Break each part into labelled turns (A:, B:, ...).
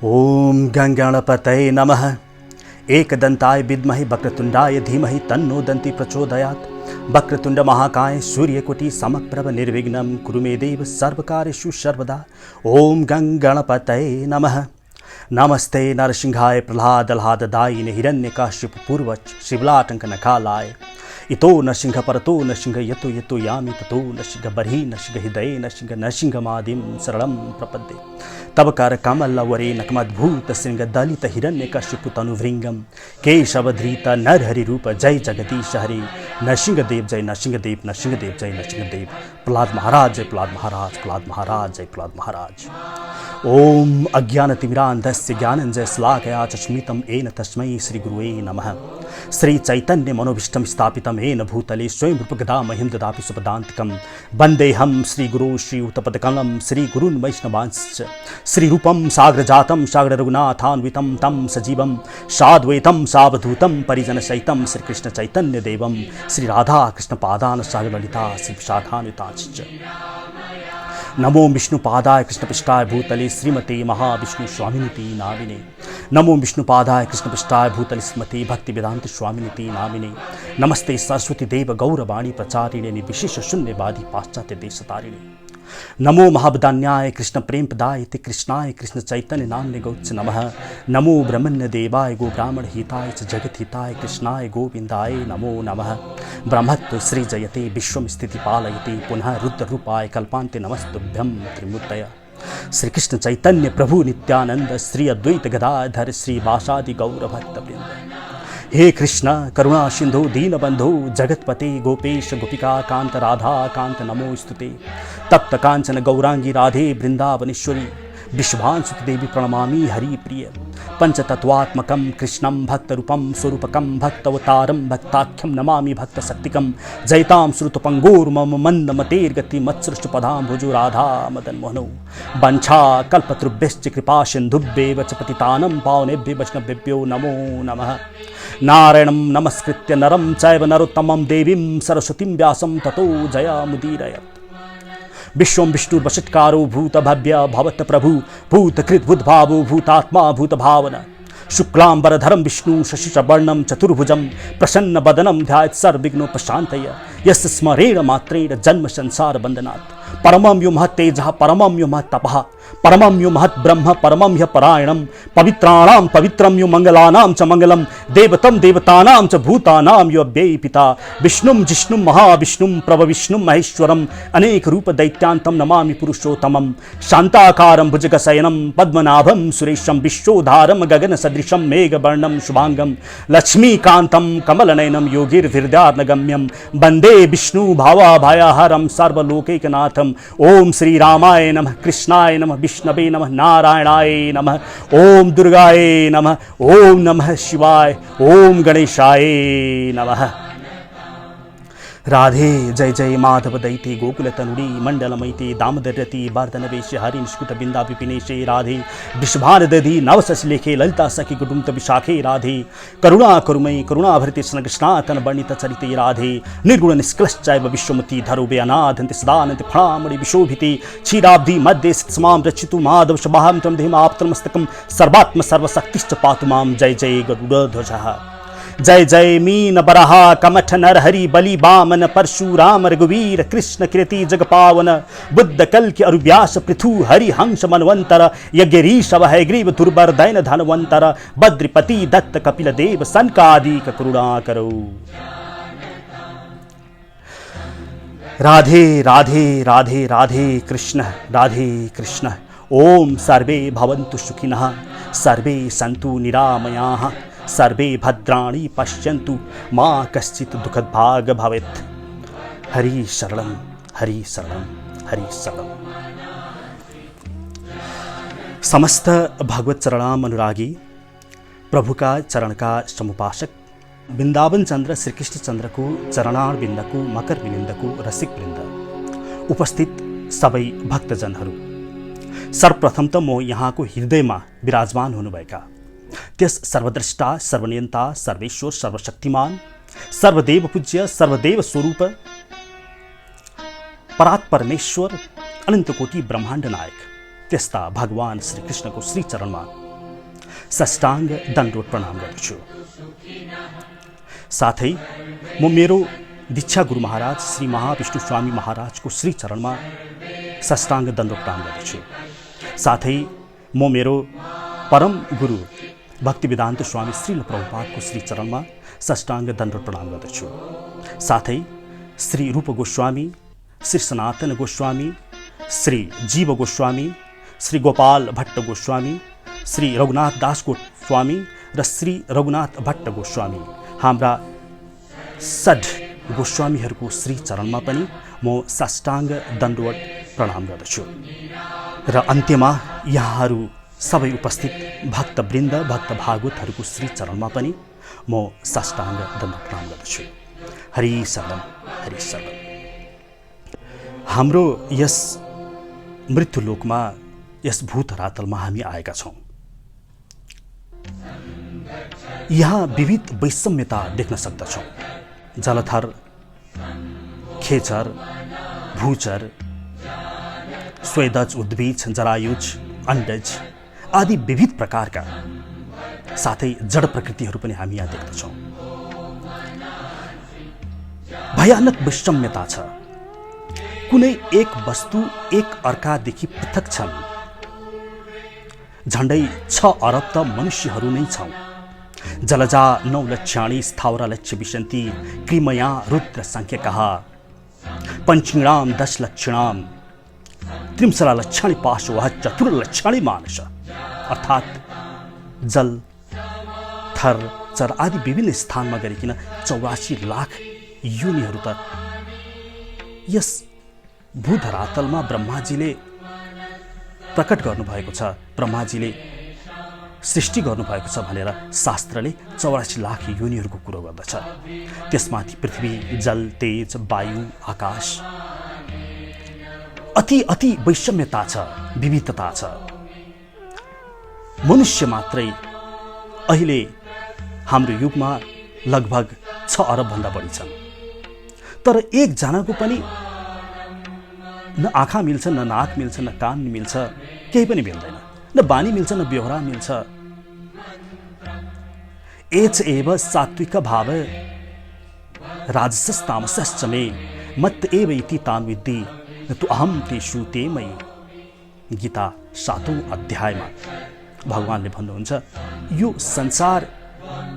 A: ओम गंगणपतये नमः। एकदंताय विद्महे वक्रतुंडाय धीमहि तन्नो दन्ति प्रचोदयात्। वक्रतुंड महाकाय सूर्यकोटि समप्रभ निर्विघ्नं कुरु मे देव सर्वकार्येषु सर्वदा। ओम गंगणपतये नमः। नमस्ते नरसिंहाय प्रह्लाददायिने हिरण्यकाश्यप पूर्वज शिवलाटंक नकालाय। इतो नरसिंह परतो नरसिंह यतो यतो यामि ततो नरसिंह बर्हि नरसिंह हृदये नरसिंह नरसिंहमादिं शरणं प्रपद्ये। तब कर कमलवरे नकमद्भूत सिंह दलित हिरण्यकशिपु तनुभृंगम केशवधृत नरहरि रूप जय जगदीश हरि। नरसिंहदेव जय नरसिंहदेव नरसिंहदेव जय नरसिंहदेव। प्रह्लाद महाराज जय प्रह्लाद महाराज प्रह्लाद महाराज जय प्रह्लाद महाराज। ओम अज्ञानतिमिरान्धस्य ज्ञानञ्जय श्लाघया चष्मितं येन तस्मै श्रीगुरुवे नमः। श्री चैतन्य मनोभीष्टं स्थापितं येन भूतले स्वयं रूपगदा मह्यं ददाति सुपदान्तिकं। वन्देऽहं श्रीगुरो श्रीयुतपदकमलं श्रीगुरून् वैष्णवांश्च। श्रीरूपं साग्रजातं साग्ररघुनाथान्वितं तं सजीवं साद्वैतं सावधूतं परिजनसहितं श्रीकृष्णचैतन्यदेवं श्रीराधाकृष्णपादान् सागरललिता श्रीविशाखान्वितांश्च। नमो विष्णुपादाय कृष्णपृष्ठाय भूतले श्रीमते महाविष्णु स्वामिनिति नामिने। नमो विष्णुपादाय कृष्णपृष्ठाय भूतले श्रीमते भक्तिवेदांत स्वामिनिति नामिने। नमस्ते सरस्वती देव गौरवाणी प्रचारिणे निर्विशेष शून्यवादी पाश्चात्य देशतारिणे। नमो महावदान्याय कृष्ण प्रेम पदाय ते कृष्णाय कृष्ण चैतन्य नाम्ने गौच नमः। नमो ब्रह्मण्य देवाय गो ब्राह्मण हिताय च जगत हिताय कृष्णाय गोविंदाय नमो नमः। ब्रह्मत्व श्री जयते विश्वम स्थिति पालयते पुनः रुद्र रूपाय कल्पान्ते नमस्तुभ्यं त्रिमूर्तय। श्री कृष्ण चैतन्य प्रभु नित्यानंद श्री अद्वैत गदाधर श्री वासादि गौर भक्तवृंद। हे कृष्ण करुणा सिंधु दीनबंधु जगतपते गोपेश गोपिका कांत राधा कांत नमोस्तुते। तप्त कांचन गौरांगी राधे वृंदावनेश्वरी विश्वांसुत देवी प्रणमामि हरिप्रिय। पंचतत्वात्मकं कृष्णं भक्तरूपं स्वरूपकं भक्तवतारं भक्ताख्यं नमामि भक्तशक्तिकं। जयतां श्रुतपङ्गोर्मम मन्दमतेर्गति मत्सृष्टपदाम्बुजो राधा मदन मोहनौ। वंशा कल्पतरुभ्यश्च कृपा सिन्धुभ्येव च पतितानं पावनेभ्यो वैष्णवेभ्यो नमो नमः। नारायणं नमस्कृत्य नरं चैव नरोत्तमं देवीं सरस्वतीं व्यासं ततो जयमुदीरयत्। विश्वं विष्णुर्वषट्कारो भूत भव्य भवत प्रभु भूतकृत बुद्भावो भूतात्मा भूत भावना। शुक्लांबरधरं विष्णु शशिवर्णं चतुर्भुजं प्रसन्न वदनं ध्यायेत् सर्वविघ्नोपशान्तये। यस्य स्मरेण मात्रेण जन्म संसार बन्धनात्। परमं यो महत् तेजः परमं यो महत् तपः परमं यो महत् ब्रह्म परमं ह्य परायणं। पवित्राणां पवित्रं यो मंगलानां च मंगलं देवतं देवतानां च भूतानां यो अव्ययी पिता। विष्णुं जिष्णुं महाविष्णुं प्रभविष्णुं महेश्वरम् अनेक रूप दैत्यान्तं नमामि पुरुषोत्तमं। शान्ताकारं भुजगशयनं पद्मनाभं सुरेशं विश्वोधारं गगन सदृशं मेघवर्णं शुभांगं। लक्ष्मीकान्तं कमलनयनं योगिर्हृदयार्णगम्यं वन्दे विष्णु भावाभयहरं सर्वलोकैकनाथम्। ओम श्री रामाय नमः कृष्णाय नमः विष्णवे नमः नारायणाय नमः। ओम दुर्गाय नमः ओम नमः शिवाय ओम गणेशाय नमः। राधे जय जय माधव दैते गोकुल तनुड़ी मंडलमैते दामोदरती वर्धनवेश हरि निष्कुट बिंदा विपिनेशे। राधे विश्वभारदधि नवसलेखे ललिता सखी कुटुंब विशाखे। राधे करुणा करुमयी करुणा भरते स्नग्नातन वर्णित चरिते। राधे निर्गुण निष्कलश्चैव विश्वमती धरोबे अनादन्ति सदानन्ति फणामणि विशोभिते। क्षीराब्धि मध्ये स्थितमां रचितु माधव शभां तं देहमाप्तमस्तकं सर्वात्म सर्वशक्तिश्च पातु मां। जय जय गरुडध्वजः जय जय मीन बराहा कमठ नर हरि बलि बामन परशुराम रघुवीर कृष्ण कीर्ति जग पावन। बुद्ध कल के अरुव्यास पृथु हरि हंस मनवंतर। यज्ञरीशव हैग्रीव दुर्बर दैन धनवंतर। बद्रिपति दत्त कपिल देव सनकादिक करुणा करो। राधे राधे राधे राधे कृष्ण राधे कृष्ण। ओम सर्वे भवन्तु सुखिनः सर्वे सन्तु निरामयाः सर्वे भद्राणि पश्यन्तु मां कश्चित् दुःखद भाग भवेत्। हरि शरणं हरि शरणं हरि शरणं। समस्त भगवत चरणाम अनुरागी प्रभु का चरण का समुपासक वृंदावन चंद्र श्री कृष्ण चंद्र को चरणार बिन्दको मकर विनिन्दको रसिक वृन्द उपस्थित सबै भक्तजनहरू। सर्वप्रथम त म यहाँको हृदयमा विराजमान हुनुभएका त्यस सर्वद्रष्टा सर्वनियन्ता सर्वेश्वर सर्वशक्तिमान सर्वदेव पूज्य सर्वदेव स्वरूप परात् परमेश्वर अनंत कोटि ब्रह्मांड नायक त्यस्ता भगवान श्री कृष्ण को श्री चरण में साष्टाङ्ग दण्डवत प्रणाम गर्दछु। साथै म मेरो दीक्षा गुरु महाराज श्री महाविष्णु स्वामी महाराजको श्री चरणमा साष्टाङ्ग दण्डवत प्रणाम गर्दछु। साथै म मेरो परम गुरु भक्तिवेदान्त स्वामी श्रील प्रभुपादको श्री चरणमा साष्टाङ्ग दण्डवत प्रणाम गर्दछु। साथै श्री रूप गोस्वामी, श्री सनातन गोस्वामी, श्री जीव गोस्वामी, श्री गोपाल भट्ट गोस्वामी, श्री रघुनाथ दास गोस्वामी र श्री रघुनाथ भट्ट गोस्वामी हाम्रा सड गोस्वामीहरूको श्री चरणमा पनि म साष्टाङ्ग दण्डवत प्रणाम गर्दछु। र अन्त्यमा यहाँहरू सबै उपस्थित भक्तवृन्द भक्त भागवतहरूको श्री चरणमा पनि म साष्टाङ्ग दण्डवत प्रणाम गर्दछु। हरि शरणम, हरि शरणम। हाम्रो यस मृत्युलोकमा, यस भूत रातलमा हामी आएका छौँ। यहाँ विविध वैषम्यता देख्न सक्दछौँ। जलथर, खेचर, भूचर, स्वेदज, उद्भिज, जरायुज, अण्डज आदि विविध प्रकारका साथै जड प्रकृतिहरू पनि हामी यहाँ देख्दछौँ। भयानक वैषम्यता छ। कुनै एक वस्तु एक अर्कादेखि पृथक छन्। झण्डै 6 अरब त मनुष्यहरू नै छौँ। जलजा 9 लक्षाणि स्थावर लक्ष्य विशन्ति क्रिमया रुद्र संख्यकः पंचिणाम 10 लक्षणाम त्रिंशला लक्षाणि पाशवः चतुर लक्षाणि मानस। अर्थात् जल, थर, चर आदि विभिन्न स्थानमा गरिकन 84 लाख योनिहरू त यस भूधरातलमा ब्रह्माजीले प्रकट गर्नुभएको छ, ब्रह्माजीले सृष्टि गर्नुभएको छ भनेर शास्त्रले 84 लाख योनिहरूको कुरो गर्दछ। त्यसमाथि पृथ्वी, जल, तेज, वायु, आकाश अति वैषम्यता छ, विविधता छ। मनुष्य मात्रै अहिले हाम्रो युगमा लगभग 6 अरब भन्दा बढी छन्। तर एकजनाको पनि न आँखा मिल्छ, न नाक मिल्छ, न कान मिल्छ, केही पनि मिल्दैन। न बानी मिल्छ, न व्यवहार मिल्छ। एच एव सात्विक भाव राजसस् तामसश्च मे मत एव इति तान् विद्धि न तु अहम तेषु ते मयि। गीता 7औं अध्यायमा भगवानले भन्नुहुन्छ, यो संसार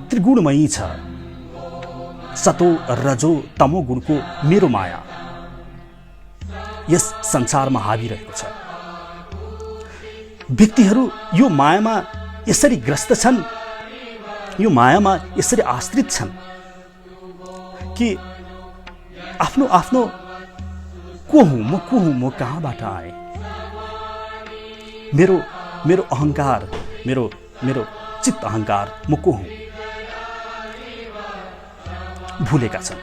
A: त्रिगुणमयी छ। सतो रजो तमो गुणको मेरो माया यस संसारमा हावी रहेको छ। व्यक्तिहरू यो मायामा यसरी ग्रस्त छन्, यो मायामा यसरी आश्रित छन् कि आफ्नो आफ्नो को हुँ म कहाँबाट आएँ, मेरो अहंकार, मेरो चित्त अहंकार, म को हुँ भूलेका छन्।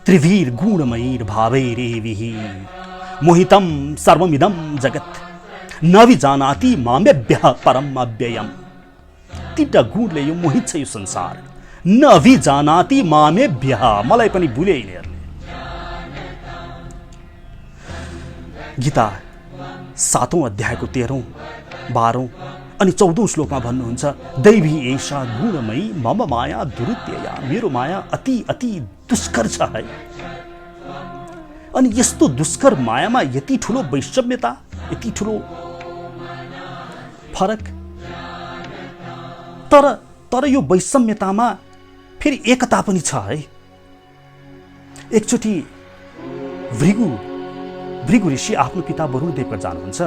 A: त्रिवीर गुणमयीर भावैरेविः मोहितं सर्वमिदं जगत् न विजानाति मामेभ्यः परम अव्ययम्। तीनटा गुणले यो मोहित छ यो संसार। न विजानाति मामेभ्यः, मलाई पनि भुले यिनीहरूले। गीता 7औं अध्यायको 13औं, 12औं अनि 14औं श्लोकमा भन्नुहुन्छ, दैवी एषा गुणमयी मम माया दुरुत्यया। मेरो माया अति दुष्कर छ है। अनि यस्तो दुष्कर मायामा यति ठुलो वैषम्यता, यति ठुलो फरक। तर यो वैषम्यतामा फेरि एकता पनि छ है। एकचोटि भृगु ऋषि आफ्नो पिता वरुणदेवका जानुहुन्छ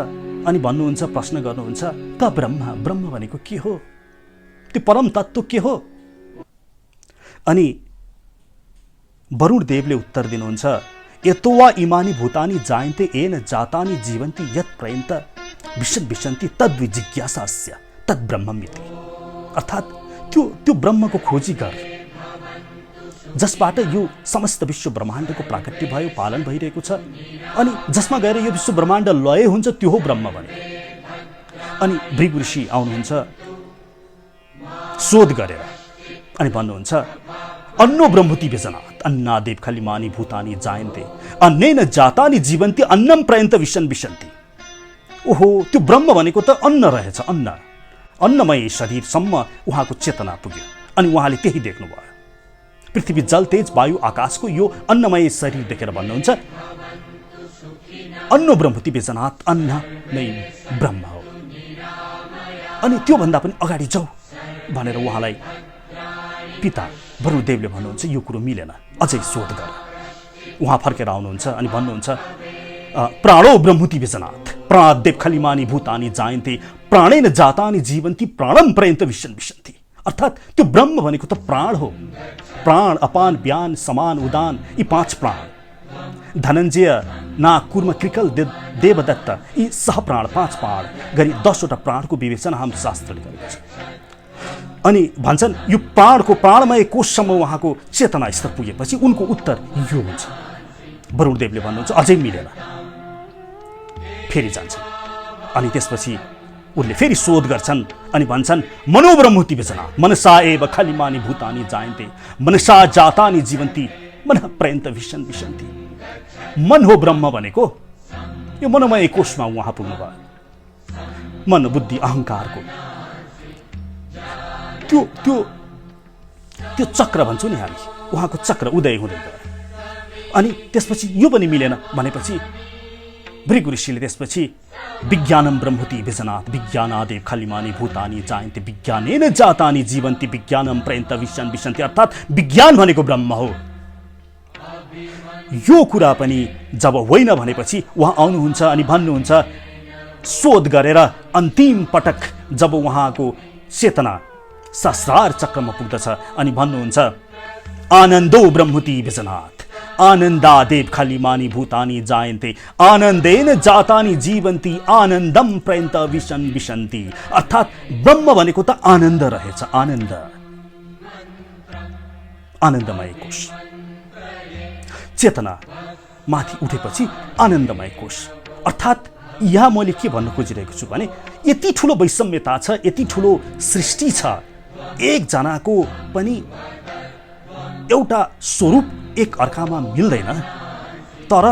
A: अनि भन्नुहुन्छ, प्रश्न गर्नुहुन्छ, क ब्रह्म भनेको के हो, त्यो परम तत्त्व के हो? अनि वरुणदेवले उत्तर दिनुहुन्छ, यतो वा इमानि भूतानि जायन्ते येन जातानि जीवन्ति यत् प्रयन्त विशन्ति तद्विजिज्ञासास्य तद् ब्रह्ममिति। अर्थात् त्यो ब्रह्मको खोजी गर जसबाट यो समस्त विश्व ब्रह्माण्डको प्राकट्य भयो, पालन भइरहेको छ। अनि जसमा गएर यो विश्व ब्रह्माण्ड लय हुन्छ त्यो हो ब्रह्म भने। अनि भृगु ऋषि आउनुहुन्छ शोध गरेर अनि भन्नुहुन्छ, अन्नो ब्रह्मति व्यजनात् अन्नादेव खलिमानि भूतानि जायन्ते अन्नेन जातानि जीवन्ति अन्नम प्रयन्त विशन्ति। ओहो, त्यो ब्रह्म भनेको त अन्न रहेछ, अन्न। अन्नमय शरीरसम्म उहाँको चेतना पुग्यो अनि उहाँले त्यही देख्नुभयो। पृथ्वी जल तेज वायु आकाशको यो अन्नमय शरीर देखेर भन्नुहुन्छ अन्नो ब्रह्मति बेजनात्, अन्न नै ब्रह्म हो। अनि त्योभन्दा पनि अगाडि जाऊ भनेर उहाँलाई पिता वरुणदेवले भन्नुहुन्छ यो कुरो मिलेन, अझै शोध गर। उहाँ फर्केर आउनुहुन्छ अनि भन्नुहुन्छ प्राणो ब्रह्मति बेजनात् प्राणदेव खलिमानी भूतानी जायन्ते प्राणेन जातानी जीवन्ती प्राणम पर्यन्त विशन्ति। अर्थात् त्यो ब्रह्म भनेको त प्राण हो। प्राण, अपान, व्यान, समान, उदान, यी 5 प्राण, धनञ्जय, नाग, कुर्म, कृकल, देवदत्त, यी सहप्राण 5 प्राण गरी 10 वटा प्राणको विवेचना हाम्रो शास्त्रले गरेको छ। अनि भन्छन् यो प्राणको प्राणमय कोषसम्म उहाँको चेतना स्तर पुगेपछि उनको उत्तर यो हुन्छ। वरुणदेवले भन्नुहुन्छ अझै मिलेन, फेरि जान्छन्। अनि त्यसपछि उनले फेरि शोध गर्छन् अनि भन्छन् मनोब्रह्मति बेजना मनसा एव खलिमानी भूतानी जायन्ते मनसा जातानी जीवन्ती मन पर्यन्त विशन्ति। मन हो ब्रह्म भनेको, यो मनोमय कोषमा उहाँ पुग्नुभयो। मन, बुद्धि, अहङ्कारको त्यो चक्र भन्छौँ नि हामी, उहाँको चक्र उदय हुँदै गयो। अनि त्यसपछि यो पनि मिलेन भनेपछि भृगु ऋषिले त्यसपछि विज्ञानम ब्रह्मति बेजनात् विज्ञानादेव खलिमानी भूतानी जायन्ते विज्ञानेन जातानी जीवन्ती विज्ञानम पर्यन्त विशन्ति। अर्थात् विज्ञान भनेको ब्रह्म हो। यो कुरा पनि जब होइन भनेपछि उहाँ आउनुहुन्छ अनि भन्नुहुन्छ शोध गरेर अन्तिम पटक जब उहाँको चेतना सहस्रार चक्रमा पुग्दछ अनि भन्नुहुन्छ आनन्दो ब्रह्मति बेजनात् आनन्दादेव खलिमानी भूतानी जायन्ते आनन्देन जातानी जीवन्ती आनन्दम पर्यन्त विशन्ति। अर्थात् ब्रह्म भनेको त आनन्द रहेछ। आनन्द, आनन्दमय कोष। चेतना माथि उठेपछि आनन्दमय कोष। अर्थात् यहाँ मैले के भन्न खोजिरहेको छु भने यति ठुलो वैषम्यता छ, यति ठुलो सृष्टि छ, एकजनाको पनि एउटा स्वरूप एक अर्कामा मिल्दैन। तर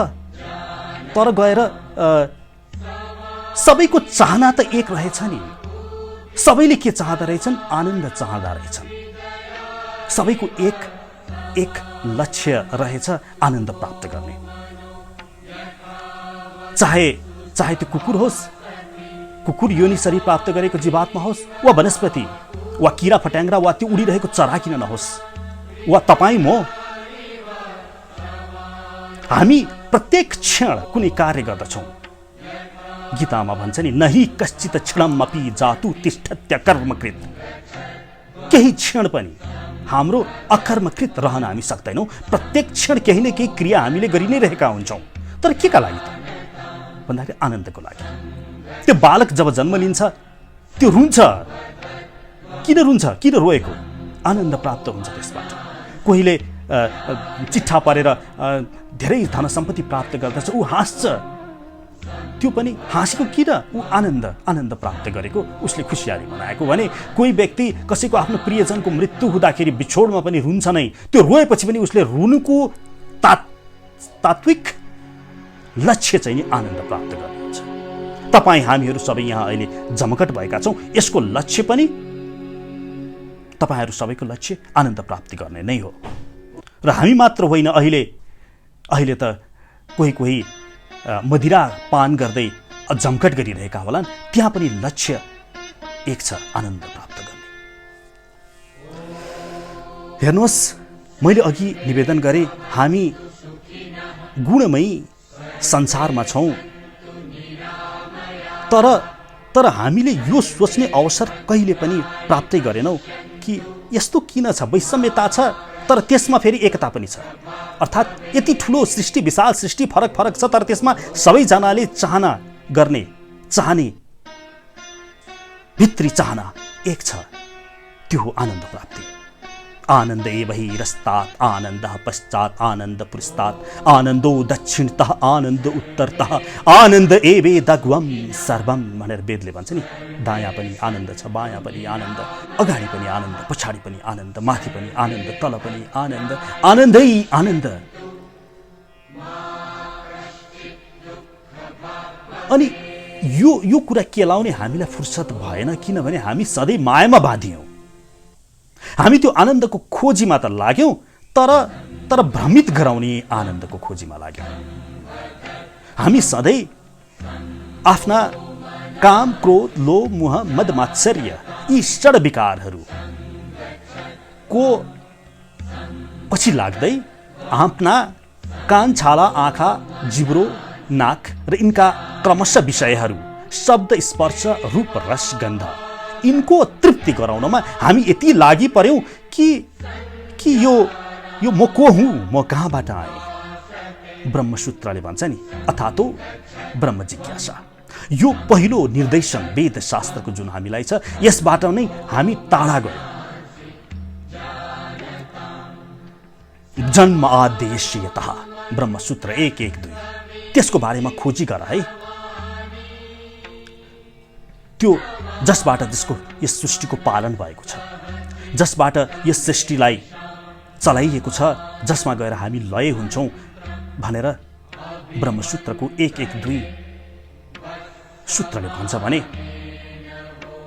A: गएर सबैको चाहना त एक रहेछ नि। सबैले के चाहँदा रहेछन्? आनन्द चाहँदा रहेछन्। सबैको एक लक्ष्य रहेछ, आनन्द प्राप्त गर्ने। चाहे त्यो कुकुर होस्, कुकुर योनि शरीर प्राप्त गरेको जीवात्मा होस्, वा वनस्पति वा किरा फट्याङ्ग्रा वा त्यो उडिरहेको चरा किन नहोस्, वा तपाईँ म, हामी प्रत्येक क्षण कुनै कार्य गर्दछौँ। गीतामा भन्छ नि नहि कश्चित क्षणमपि जातु तिष्ठत्य कर्मकृत। केही क्षण पनि हाम्रो अकर्मकृत रहन हामी सक्दैनौँ। प्रत्येक क्षण केही न केही क्रिया हामीले गरि नै रहेका हुन्छौँ। तर केका लागि त भन्दाखेरि आनन्दको लागि। त्यो बालक जब जन्म लिन्छ त्यो रुन्छ, किन रुन्छ, किन रोएको? आनन्द प्राप्त हुन्छ त्यसबाट। कोहीले चिट्ठा परेर धेरै धन सम्पत्ति प्राप्त गर्दछ, ऊ हाँस्छ, त्यो पनि हाँसेको किन? ऊ आनन्द प्राप्त गरेको, उसले खुसियाली मनाएको। भने कोही व्यक्ति कसैको आफ्नो प्रियजनको मृत्यु हुँदाखेरि बिछोडमा पनि रुन्छ नै, त्यो रोएपछि पनि उसले रुनुको तात्विक लक्ष्य चाहिँ नि आनन्द प्राप्त गर्ने हुन्छ। तपाईँ हामीहरू सबै यहाँ अहिले जमघट भएका छौँ, यसको लक्ष्य पनि तपाईँहरू सबैको लक्ष्य आनन्द प्राप्ति गर्ने नै हो। र हामी मात्र होइन, अहिले त कोही मदिरा पान गर्दै जमघट गरिरहेका होलान्, त्यहाँ पनि लक्ष्य एक छ, आनन्द प्राप्त गर्ने। हेर्नुहोस्, मैले अघि निवेदन गरेँ हामी गुणमयी संसारमा छौँ, तर हामीले यो सोच्ने अवसर कहिले पनि प्राप्तै गरेनौँ कि यस्तो किन छ, वैषम्यता छ तर त्यसमा फेरि एकता पनि छ। अर्थात् यति ठुलो सृष्टि, विशाल सृष्टि, फरक छ, तर त्यसमा सबैजनाले चाहने भित्री चाहना एक छ, त्यो हो आनन्द प्राप्ति। आनन्द एव हि रस्तात् आनन्दः पश्चात् आनन्द पुरस्तात् आनन्दो दक्षिणतः आनन्द उत्तरतः आनन्द एवेदग्वम सर्वम भनेर वेदले भन्छ नि। दायाँ पनि आनन्द छ, बायाँ पनि आनन्द, अगाडि पनि आनन्द, पछाडि पनि आनन्द, माथि पनि आनन्द, तल पनि आनन्द, आनन्दै आनन्द। अनि यो कुरा केलाउने हामीलाई फुर्सद भएन, किनभने हामी सधैँ मायामा बाँधियौँ। हामी त्यो आनन्दको खोजीमा त लाग्यौँ, तर भ्रमित गराउने आनन्दको खोजीमा लाग्यौँ। हामी सधैँ आफ्ना काम, क्रोध, लोभ, मोह, मद, मात्सर्य यी षड विकारहरूको पछि लाग्दै आफ्ना कान, छाला, आँखा, जिब्रो, नाक र यिनका क्रमशः विषयहरू, शब्द, स्पर्श, रूप, रस, गन्ध, यिनको तृप्ति गराउनमा हामी यति लागि पर्यौँ कि यो म को हुँ, म कहाँबाट आएँ। ब्रह्मसूत्रले भन्छ नि, अथातो ब्रह्म जिज्ञासा। यो पहिलो निर्देशन वेद शास्त्रको जुन हामीलाई छ, यसबाट नै हामी टाढा गयौँ। जन्म आदेश्यतः ब्रह्मसूत्र 1:1-2 त्यसको बारेमा खोजी गर है। त्यो जसबाट यस सृष्टिको पालन भएको छ, जसबाट यस सृष्टिलाई चलाइएको छ, जसमा गएर हामी लय हुन्छौँ भनेर ब्रह्मसूत्रको 1:1-2 सूत्रले भन्छ भने,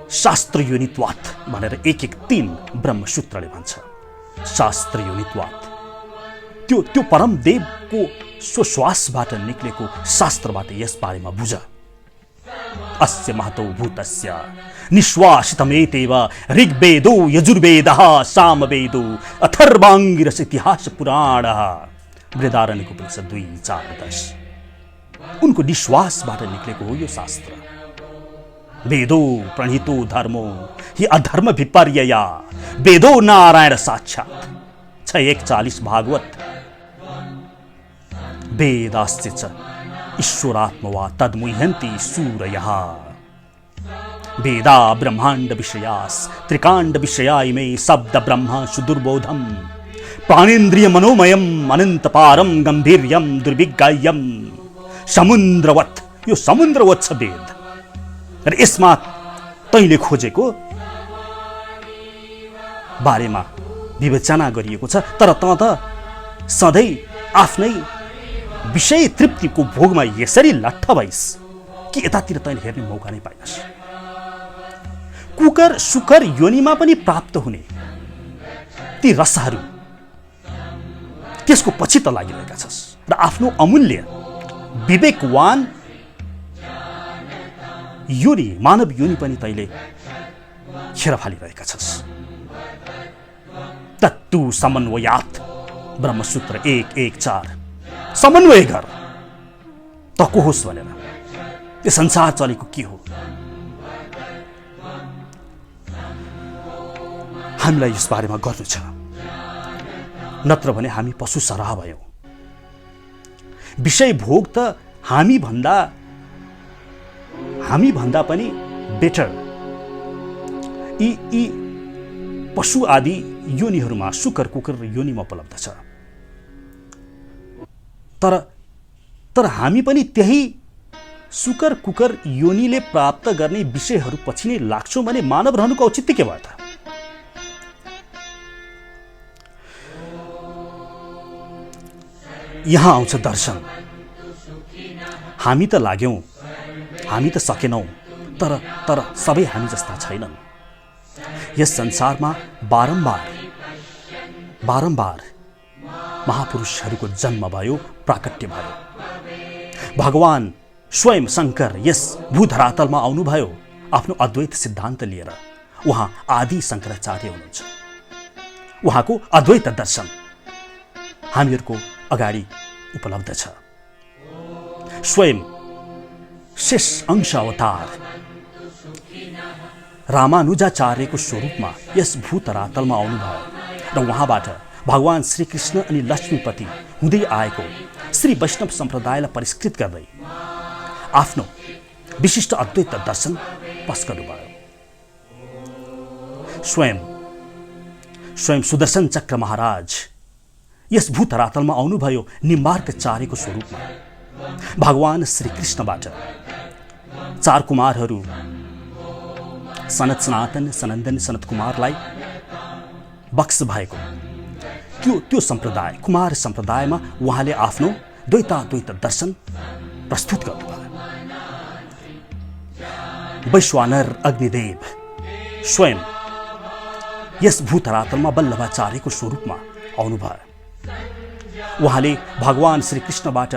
A: शास्त्र योनित्वात् भनेर 1:1-3 ब्रह्मसूत्रले भन्छ। शास्त्र योनित्वात् त्यो परम देवको स्वश्वासबाट निक्लेको शास्त्रबाट यस बारेमा बुझ। अस्य महतो भूतस्य निश्वासितमेतेव ऋग्वेदो यजुर्वेदः सामवेदो अथर्वाङ्गिरस इतिहास पुराणः। बृहदारण्यकोपनिषद 2:4-10। उनको निश्वासबाट निक्लेको हो यो शास्त्र। वेदो प्रणीतो धर्मो हि अधर्म विपर्यया वेदो नारायण साक्षात् 6:41 भागवत। वेदास्ते च ईश्वरात्मवा तद्मुह्यन्ति सूरयः। वेदा ब्रह्मांड विषयास् त्रिकांड विषया इमे शब्द ब्रह्म सुदुर्बोधम प्राणेन्द्रिय मनोमयम अनंत पारम गंभीर्यम दुर्विज्ञायम समुद्रवत। यो समुद्रवत छ वेद र यसमा तैले खोजेको बारेमा विवेचना गरिएको छ। तर त सधैँ आफ्नै विषय तृप्तिको भोगमा यसरी लट्ठ भइस् कि यतातिर तैले हेर्ने मौका नै पाइनस्। कुकर सुकर योनिमा पनि प्राप्त हुने ती रसहरू त्यसको पछि त लागिरहेका छस् र आफ्नो अमूल्य विवेकवान योनि मानव योनि पनि तैले खेर फालिरहेका छस्। तत्तु समन्वयात् ब्रह्मसूत्र 1:1-4। समन्वय गर त को होस् भनेर। यो संसार चलेको के हो, हामीलाई यस बारेमा गर्नु छ, नत्र भने हामी पशु सरह भयौँ। विषय भोग त हामी भन्दा पनि बेटर यी पशु आदि योनिहरूमा, सुकर कुकर योनिमा उपलब्ध छ। तर हामी पनि त्यही सुकर कुकर योनिले प्राप्त गर्ने विषयहरू पछि नै लाग्छौँ भने मानव रहनुको औचित्य के भयो त? यहाँ आउँछ दर्शन। हामी त लाग्यौँ, हामी त सकेनौँ, तर सबै हामी जस्ता छैनन्। यस संसारमा बारम्बार महापुरुषहरूको जन्म भयो, प्राकट्य भयो। भगवान स्वयं शङ्कर यस भूधरातलमा आउनुभयो आफ्नो अद्वैत सिद्धान्त लिएर। उहाँ आदि शङ्कराचार्य हुनुहुन्छ। उहाँको अद्वैत दर्शन हामीहरूको अगाडि उपलब्ध छ। स्वयं शेष अंश अवतार रामानुजाचार्यको स्वरूपमा यस भूतरातलमा आउनुभयो र उहाँबाट भगवान श्रीकृष्ण अनि लक्ष्मीपति हुँदै आएको श्री वैष्णव सम्प्रदायलाई परिष्कृत गर्दै आफ्नो विशिष्ट अद्वैत दर्शन पेश गर्नुभयो। स्वयं सुदर्शन चक्र महाराज यस भूतरातलमा आउनुभयो निम्बार्कचार्यको स्वरूपमा। भगवान श्रीकृष्णबाट 4 कुमारहरू सनत सनातन सनन्दन सनत कुमारलाई बक्स भएको त्यो सम्प्रदाय कुमार सम्प्रदायमा उहाँले आफ्नो द्वैताद्वैत दर्शन प्रस्तुत गर्नुभयो। वैश्वानर अग्निदेव स्वयं यस भूतरातलमा वल्लभाचार्यको स्वरूपमा आउनुभयो। उहाँले भगवान श्री कृष्णबाट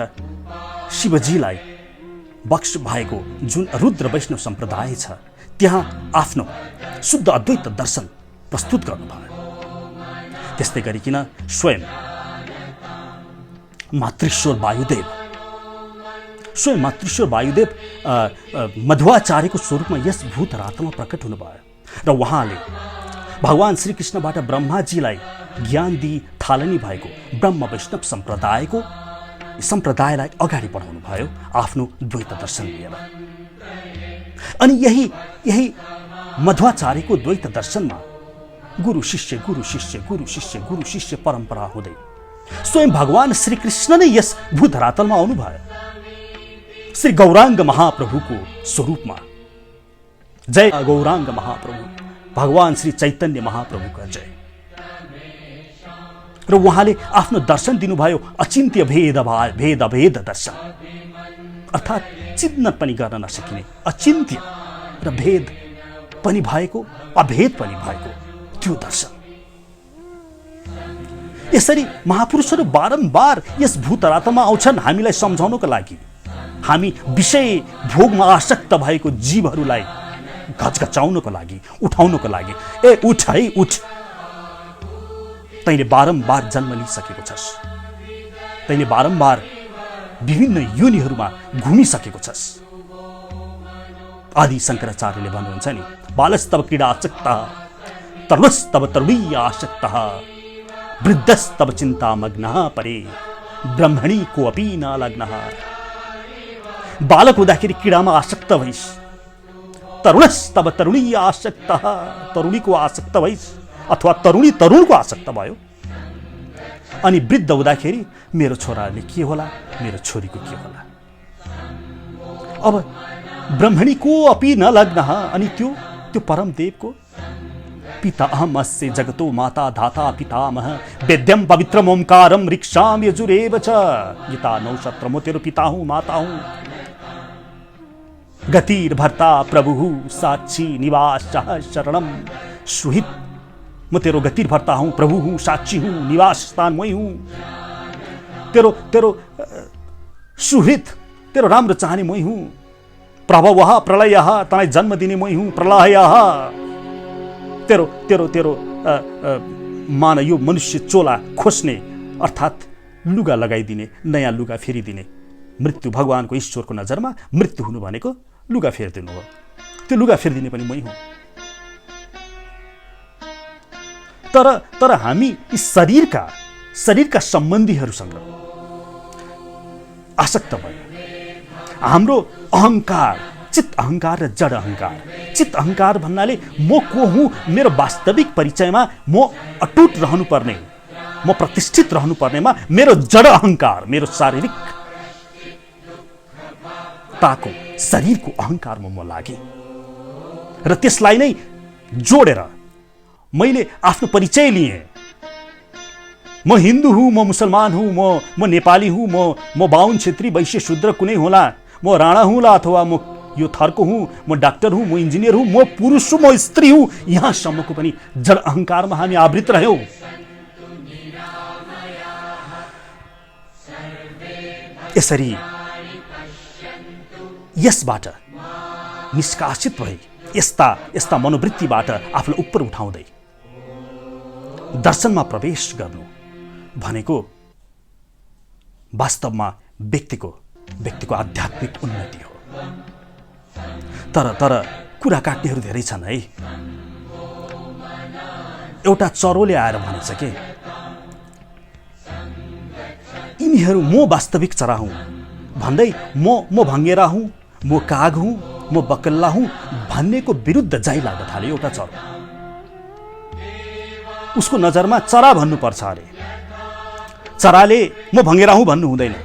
A: शिवजीलाई बक्स भएको जुन रुद्र वैष्णव सम्प्रदाय छ त्यहाँ आफ्नो शुद्ध अद्वैत दर्शन प्रस्तुत गर्नुभयो। त्यस्तै गरिकन स्वयं मातृश्वर वायुदेव मध्वाचार्यको स्वरूपमा यस भूतरातलमा प्रकट हुनुभयो र उहाँले भगवान श्री कृष्णबाट ब्रह्माजीलाई ज्ञान दिई थालनी भएको ब्रह्म वैष्णव सम्प्रदायलाई अगाडि बढाउनु भयो आफ्नो द्वैत दर्शन लिएर। अनि यही मध्वाचार्यको द्वैत दर्शनमा गुरु शिष्य परम्परा हुँदै स्वयं भगवान श्री कृष्ण नै यस भूधरातलमा आउनुभयो श्री गौराङ्ग महाप्रभुको स्वरूपमा। जय गौराङ्ग महाप्रभु, भगवान श्री चैतन्य महाप्रभुका जय। र उहाँले आफ्नो दर्शन दिनुभयो अचिन्त्य भेद दर्शन, अर्थात् चिन्न पनि गर्न नसकिने अचिन्त्य र भेद पनि भएको अभेद पनि भएको त्यो दर्शन। यसरी महापुरुषहरू बारम्बार यस भूतरातलमा आउँछन् हामीलाई सम्झाउनको लागि, हामी विषय भोगमा आसक्त भएको जीवहरूलाई घचघचाउनको लागि, उठाउनको लागि। ए उठ है उठ, तैँले बारम्बार जन्म लिइसकेको छस्, तैँले बारम्बार विभिन्न योनिहरूमा घुमिसकेको छस्। आदि शङ्कराचार्यले भन्नुहुन्छ नि, बालस्तव क्रीडासक्तः तरुणस्तव तरुणी आसक्तः वृद्धस्तव चिन्तामग्नः परे ब्रह्मणी कोऽपि न लग्नः। बालक हुँदाखेरि क्रीडामा आसक्त भइस्, तरुणस्तव तरुणी आसक्तः, तरुणीको आसक्त भइस् अथवा तरुणी तरुणको आसक्त भयो। अनि वृद्ध हुँदाखेरि मेरो छोराले के होला, मेरो छोरीको के होला। अब ब्रह्मणीको अपि न लग्नः, अनि त्यो परमदेवको पिता अहमस्य जगतो माता धाता पितामह वेद्यम पवित्रम ओंकारम ऋक्षाम यजुरेव च गीता 9:17 म तेरो पिता हूँ माता हूँ, गतिर भर्ता प्रभु साक्षी निवास शरणम सुहित। म तेरो गतिर भर्ता हूँ, प्रभु हूँ, साक्षी हूँ, निवास स्थान मै हूँ, तेरो सुहित, तेरो राम्रो चाहने मै हूँ, प्रभवः प्रलयः, तँलाई जन्म दिने मै हूँ, प्रलयः, तेरो मान यो मनुष्य चोला खोस्ने अर्थात् लुगा लगाइदिने, नयाँ लुगा फेरिदिने। मृत्यु भगवानको ईश्वरको नजरमा मृत्यु हुनु भनेको लुगा फेरिदिनु हो, त्यो लुगा फेरिदिने पनि मै हुँ। तर हामी यी शरीरका सम्बन्धीहरूसँग आसक्त भयो। हाम्रो अहङ्कार, चित्त अहङ्कार र जड अहङ्कार। चित्त अहङ्कार भन्नाले म को हुँ, मेरो वास्तविक परिचयमा म अटुट रहनुपर्ने, म प्रतिष्ठित रहनुपर्नेमा मेरो जड अहङ्कार, मेरो शारीरिक ताको शरीरको अहङ्कारमा म लागे र त्यसलाई नै जोडेर मैले आफ्नो परिचय लिएँ। म हिन्दू हुँ, म मुसलमान हुँ, म नेपाली हुँ, म बाहुन क्षेत्री वैश्य शूद्र कुनै होला, म राणा हुँ ला अथवा म यो थरको हुँ, म डाक्टर हुँ, म इन्जिनियर हुँ, म पुरुष हुँ, म स्त्री हुँ, यहाँसम्मको पनि जड अहङ्कारमा हामी आवृत रह्यौँ। यसरी यसबाट निष्कासित भई यस्ता मनोवृत्तिबाट आफूलाई उपर उठाउँदै दर्शनमा प्रवेश गर्नु भनेको वास्तवमा व्यक्तिको आध्यात्मिक उन्नति हो। तर कुरा काट्नेहरू धेरै छन् है। एउटा चरोले आएर भनेछ के, यिनीहरू म वास्तविक चरा हुँ भन्दै म भङ्गेरा हुँ, म काग हुँ, म बकल्ला हुँ भन्नेको विरुद्ध जाइ लाग्न थाल्यो एउटा चरो। उसको नजरमा चरा भन्नुपर्छ अरे, चराले म भङ्गेरा हुँ भन्नु हुँदैन।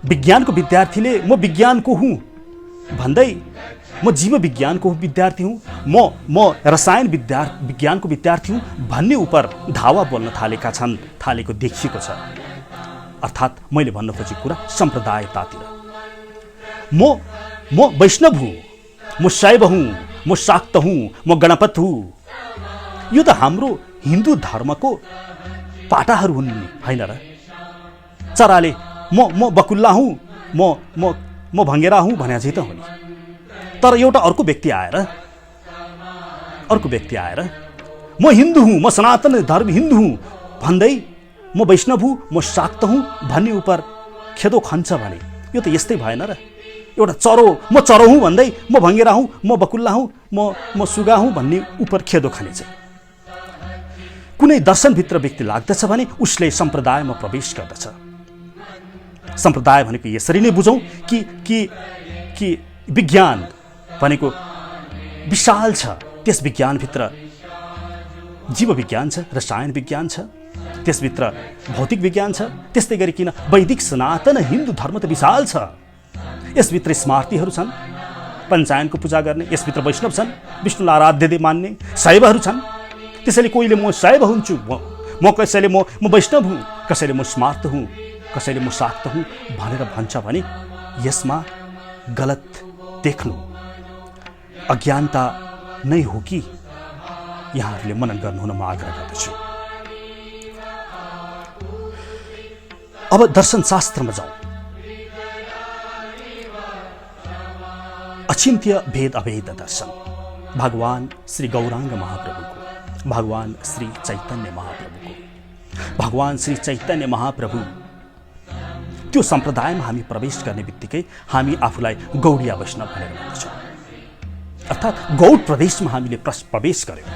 A: विज्ञानको विद्यार्थीले म विज्ञानको हुँ भन्दै म जीव विज्ञानको विद्यार्थी हुँ, म रसायन विज्ञानको विद्यार्थी हुँ भन्ने उप धावा बोल्न थालेको देखिएको छ। अर्थात् मैले भन्न खोजेको कुरा सम्प्रदायतातिर। म म वैष्णव हुँ, म शैव हुँ, म शाक्त हुँ, म गणपत हुँ। यो त हाम्रो हिन्दू धर्मको पाटाहरू हुन् नि, होइन र? चराले म बकुल्ला हुँ, म भङ्गेरा हुँ भने चाहिँ त हो नि। तर एउटा अर्को व्यक्ति आएर म हिन्दू हुँ, म सनातन धर्म हिन्दू हुँ भन्दै म वैष्णव हुँ, म शाक्त हुँ भन्ने उप खेदो खन्छ भने यो त यस्तै भएन र? एउटा म चरो हुँ भन्दै म भङ्गेरा हुँ, म बकुल्ला हुँ, म सुगा हुँ भन्ने उप खेदो खाने चाहिँ कुनै दर्शनभित्र व्यक्ति लाग्दछ भने उसले सम्प्रदायमा प्रवेश गर्दछ। सम्प्रदाय भनेको यसरी नै बुझौँ कि विज्ञान भनेको विशाल छ। त्यस विज्ञानभित्र जीव विज्ञान छ, रसायन विज्ञान छ, त्यसभित्र भौतिक विज्ञान छ। त्यस्तै गरिकन वैदिक सनातन हिन्दू धर्म त विशाल छ। यसभित्र स्मार्तीहरू छन्, पञ्चायनको पूजा गर्ने। यसभित्र वैष्णव छन्, विष्णुलाई आराध्य देव मान्ने। शैवहरू छन्, त्यसैले कोहीले म शैव हुन्छु, म कसैले म वैष्णव हुँ, कसैले म स्मार्त हुँ, कसैले म शाक्त हुँ भनेर भन्छ भने यसमा गलत देख्नु अज्ञानता नै हो कि यहाँहरूले मनन गर्नुहुन म आग्रह गर्दछु। अब दर्शनशास्त्रमा जाउँ। अचिन्त्य भेद अभेद दर्शन भगवान श्री गौराङ्ग महाप्रभुको, भगवान श्री चैतन्य महाप्रभुको, भगवान श्री चैतन्य महाप्रभु त्यो सम्प्रदायमा हामी प्रवेश गर्ने बित्तिकै हामी आफूलाई गौडिया वैष्णव भनेर भन्दछौँ। अर्थात् गौड प्रदेशमा हामीले प्रवेश गर्यौँ।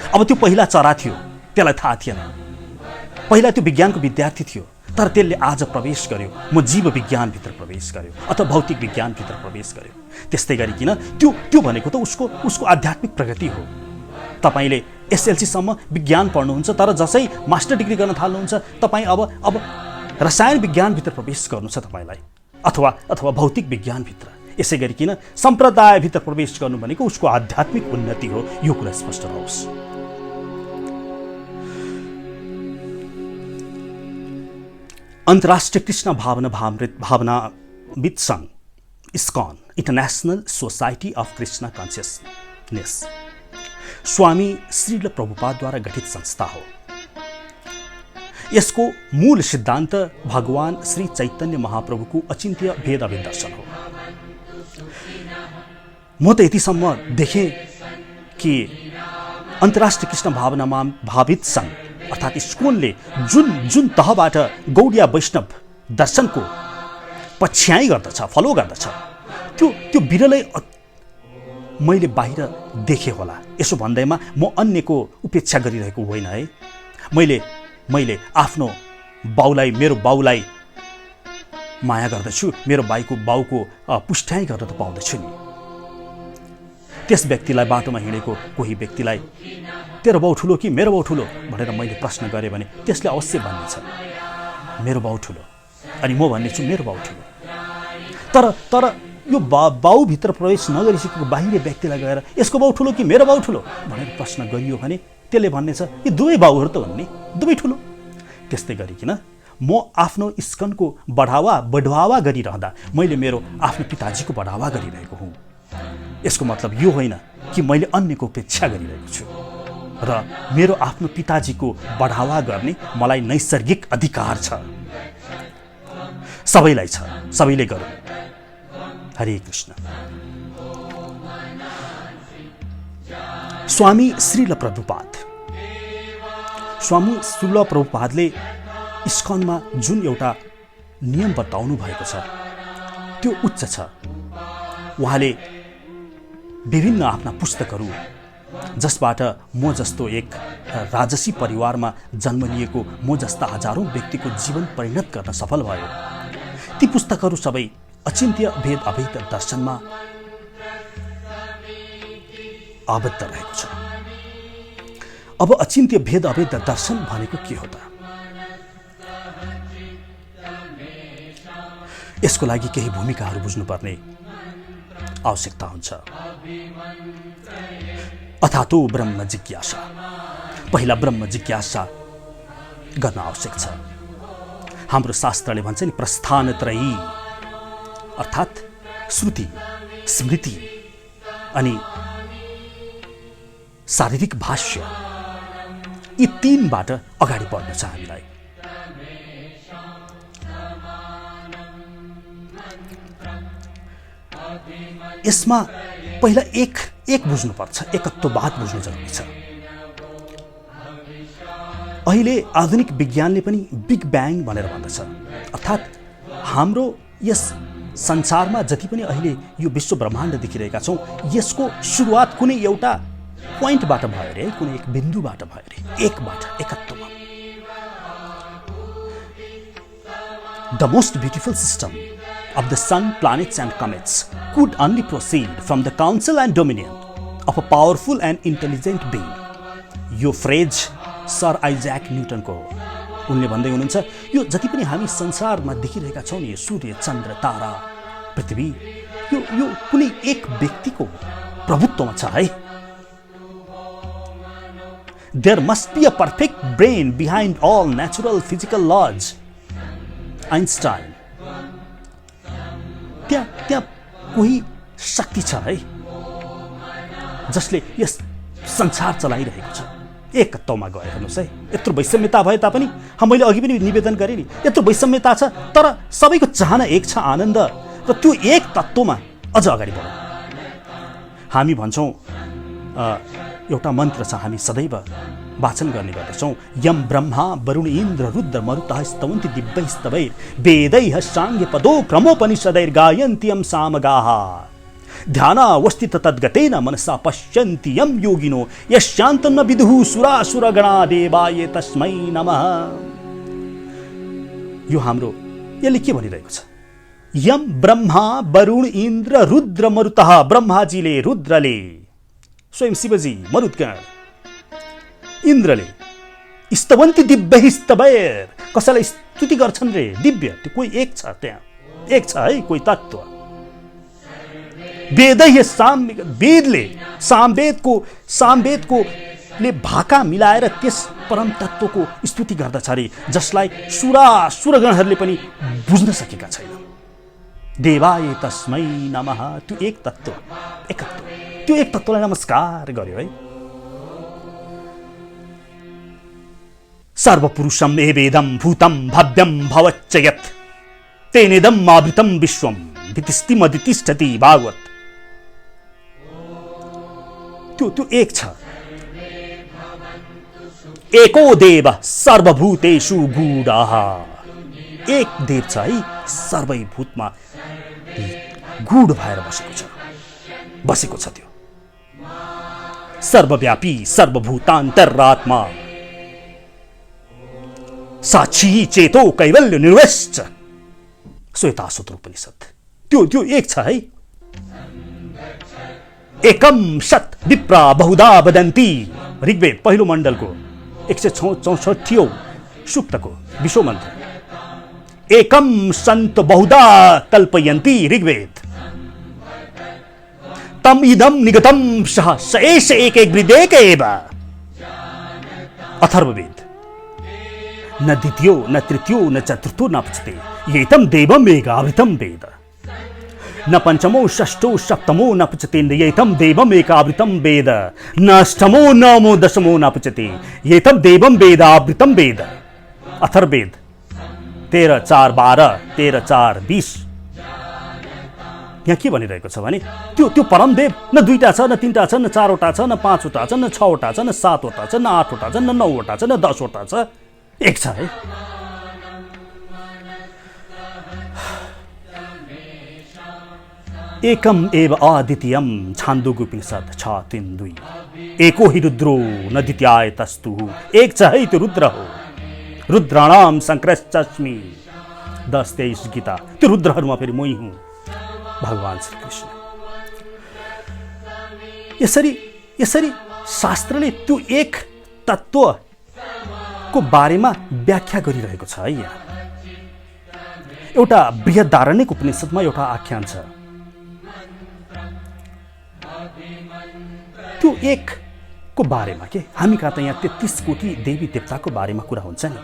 A: अब त्यो पहिला चरा थियो, त्यसलाई थाहा थिएन। पहिला त्यो विज्ञानको विद्यार्थी थियो, तर त्यसले आज प्रवेश गर्यो, म जीव विज्ञानभित्र प्रवेश गर्यो अथवा भौतिक विज्ञानभित्र प्रवेश गर्यो। त्यस्तै गरिकन त्यो भनेको त उसको आध्यात्मिक प्रगति हो। तपाईँले एसएलसीसम्म विज्ञान पढ्नुहुन्छ, तर जसै मास्टर डिग्री गर्न थाल्नुहुन्छ तपाईँ अब रसायन विज्ञानभित्र प्रवेश गर्नु छ तपाईँलाई, अथवा भौतिक विज्ञानभित्र। यसै गरिकन सम्प्रदायभित्र प्रवेश गर्नु भनेको उसको आध्यात्मिक उन्नति हो। यो कुरा स्पष्ट रहोस्। अन्तर्राष्ट्रिय कृष्ण भावनाविद सङ्घ ISKCON, international society of Krishna consciousness, Swami Srila प्रभुपादद्वारा गठित संस्था हो। यसको मूल सिद्धान्त भगवान श्री चैतन्य महाप्रभुको अचिन्त्य भेद अभेद दर्शन हो। म त यतिसम्म देखेँ कि अन्तर्राष्ट्रिय कृष्ण भावित सङ्घ अर्थात् इस्कोनले जुन तहबाट गौडिया वैष्णव दर्शनको पछ्याइ गर्दछ, फलो गर्दछ, त्यो बिरलै मैले बाहिर देखेँ होला। यसो भन्दैमा म अन्यको उपेक्षा गरिरहेको होइन है। मैले आफ्नो बाउलाई, मेरो बाउलाई माया गर्दछु, मेरो बाउको पुष्ट्याइ गर्न त पाउँदछु नि। त्यस व्यक्तिलाई, बाटोमा हिँडेको कोही व्यक्तिलाई तेरो बाउ ठुलो कि मेरो बाउ ठुलो भनेर मैले प्रश्न गरेँ भने त्यसले अवश्य भन्नेछ मेरो बाउ ठुलो, अनि म भन्नेछु मेरो बाउ ठुलो। तर यो बाउभित्र प्रवेश नगरिसकेको बाहिरी व्यक्तिलाई गएर यसको बाउ ठुलो कि मेरो बाउ ठुलो भनेर प्रश्न गरियो भने त्यसले भन्नेछ यी दुवै बाउहरू त हुन् नि, दुवै ठुलो। त्यस्तै गरिकन म आफ्नो इस्कनको बढावा गरिरहँदा मैले मेरो आफ्नो पिताजीको बढावा गरिरहेको हुँ। यसको मतलब यो होइन कि मैले अन्यको उपेक्षा गरिरहेको छु, र मेरो आफ्नो पिताजीको बढावा गर्ने मलाई नैसर्गिक अधिकार छ। सबैलाई छ, सबैले गरौँ। हरे कृष्ण। स्वामी श्रील प्रभुपादले इस्कनमा जुन एउटा नियम बताउनु भएको छ त्यो उच्च छ। उहाँले विभिन्न आफ्ना पुस्तकहरू, जसबाट म जस्तो एक राजसी परिवारमा जन्म लिएको म जस्ता हजारौं व्यक्तिको जीवन परिणत गर्न सफल भयो, ती पुस्तकहरू सबै अचिन्त्य भेद अभेद दर्शनमा आबद्ध रहेको छ। अब अचिन्त्य भेद अभेद दर्शन भनेको के हो त? यसको लागि केही भूमिकाहरू बुझ्नुपर्ने आवश्यकता हुन्छ। अथातो ब्रह्म जिज्ञासा, पहिला ब्रह्म जिज्ञासा गर्न आवश्यक छ। हाम्रो शास्त्रले भन्छ नि प्रस्थानत्रयी, अर्थात् श्रुति, स्मृति अनि शारीरिक भाष्य, यी तीनबाट अगाडि बढ्नु छ हामीलाई। यसमा पहिला एक बुझ्नुपर्छ, एकत्ववाद बुझ्नु जरुरी छ। अहिले आधुनिक विज्ञानले पनि बिग ब्याङ भनेर भन्दछ, अर्थात् हाम्रो यस संसारमा जति पनि अहिले यो विश्व ब्रह्माण्ड देखिरहेका छौँ, यसको सुरुवात कुनै एउटा पोइन्टबाट भयो रे, कुनै एक बिन्दुबाट भयो रे, एकबाट, एकत्वमा। The most beautiful system of the sun, planets and comets could only proceed from the counsel and dominion of a powerful and intelligent being. यो फ्रेज सर आइज्याक न्युटनको हो। उनले भन्दै हुनुहुन्छ, यो जति पनि हामी संसारमा देखिरहेका छौँ नि, सूर्य, चन्द्र, तारा, पृथ्वी, यो कुनै एक व्यक्तिको प्रभुत्वमा छ है। There must be a perfect brain behind all natural physical laws. Einstein, त्यहाँ कोही शक्ति छ है जसले यस संसार चलाइरहेको छ। एकत्वमा गए हेर्नुहोस् है, यत्रो वैषम्यता भए तापनि मैले अघि पनि निवेदन गरेँ नि, यत्रो वैषम्यता छ तर सबैको चाहना एक छ, आनन्द, र त्यो एक तत्त्वमा अझ अगाडि बढौँ। हामी भन्छौँ, एउटा मन्त्र छ, हामी सदैव वाचन गर्ने गर्दछौँ, यम ब्रह्मा वरुण इन्द्र रुद्र मरुतः स्तवन्ति दिव्यैस्तवैः वेदैः साङ्ख्यपदो क्रमोपनिषदैर्गायन्ति यं सामगाः ध्यानावस्थित तद्गतेन मनसा पश्यन्ति यं योगिनो यस्यान्तं न विदुः सुरासुरगणा देवाय तस्मै नमः। यो हाम्रो यसले के भनिरहेको छ? यम ब्रह्मा वरुण इन्द्र रुद्र मरुतः, ब्रह्माजीले, रुद्रले, स्वयं शिवजी, मरुद्गण, इन्द्रले, स्तवन्ति दिव्यैः स्तवैर्, कसैलाई स्तुति गर्छन् रे, दिव्य, त्यो कोही एक छ, त्यहाँ एक छ है, कोही तत्त्व। वेदैः वेदले, सामवेदको ले भाका मिलाएर त्यस परम तत्त्वको स्तुति गर्दछ रे, जसलाई सुरगणहरूले पनि बुझ्न सकेका छैनन्। देवाय तस्मै नमः, त्यो एक तत्त्व, एकत्व, त्यो एक तत्त्वलाई नमस्कार गर्यो है। सर्वपुरुषम एवेदं भूतं भव्यं भवच्च यत् तेनेदं आवृतं विश्वं भित्तिमदितिष्ठति भागवत। त्यो एक छ। एको देव सर्वभूतेषु गूढः, एक देव छ है, सर्वभूतमा गूढ भएर बसेको छ त्यो। सर्वव्यापी सर्वभूतान्तरात्मा साक्षी चेतो कैवल्य निर्वश्च, श्वेतासुत्र उपनिषद। त्यो एक छ है। एकम सत् विप्रा बहुधा वदन्ति, ऋग्वेद पहिलो मण्डलको 164औं सूक्तको 20औं मन्त्र। एकम सन्त बहुधा कल्पयन्ति, ऋग्वेद। तम इदम निगतम सह स एष एकैर्विदेक एव, अथर्ववेद। न द्वितीयो न तृतीयो न चतुर्थो न पचते एतं देवम् एकावृतं वेद, न पंचमो षष्ठो सप्तमो न पचते एतं देवम् एकावृतं वेद, न अष्टमो नवमो दशमो न पचते एतं देवं वेदावृतं वेद। अथर्ववेद 13:4-12, 13:4-20। यहाँ के भनिरहेको छ भने त्यो परमदेव न दुईटा छ, न तीनटा छ, न चारवटा छ, न पाँचवटा छ, न छवटा छ, न सातवटा छ, न आठवटा छ, न नौवटा छ, न 10वटा छ, एक छ है। एकम एव अद्वितीयम, छान्दोग्योपनिषद 6:3-2। एको हि रुद्रो न द्वितीयाय तस्तु, एक छ है, त्यो रुद्र हो। रुद्राणाम शङ्करश्चास्मि, 10:23 गीता। त्यो रुद्रहरूमा फेरि मै हुँ, भगवान श्री कृष्ण। यसरी शास्त्रले त्यो एक तत्त्वको बारेमा व्याख्या गरिरहेको छ है। यहाँ एउटा बृहदारण्यक उपनिषदमा एउटा आख्यान छ, त्यो एकको बारेमा के हामी कहाँ त यहाँ 33 कोटी देवी देवताको बारेमा कुरा हुन्छ नि।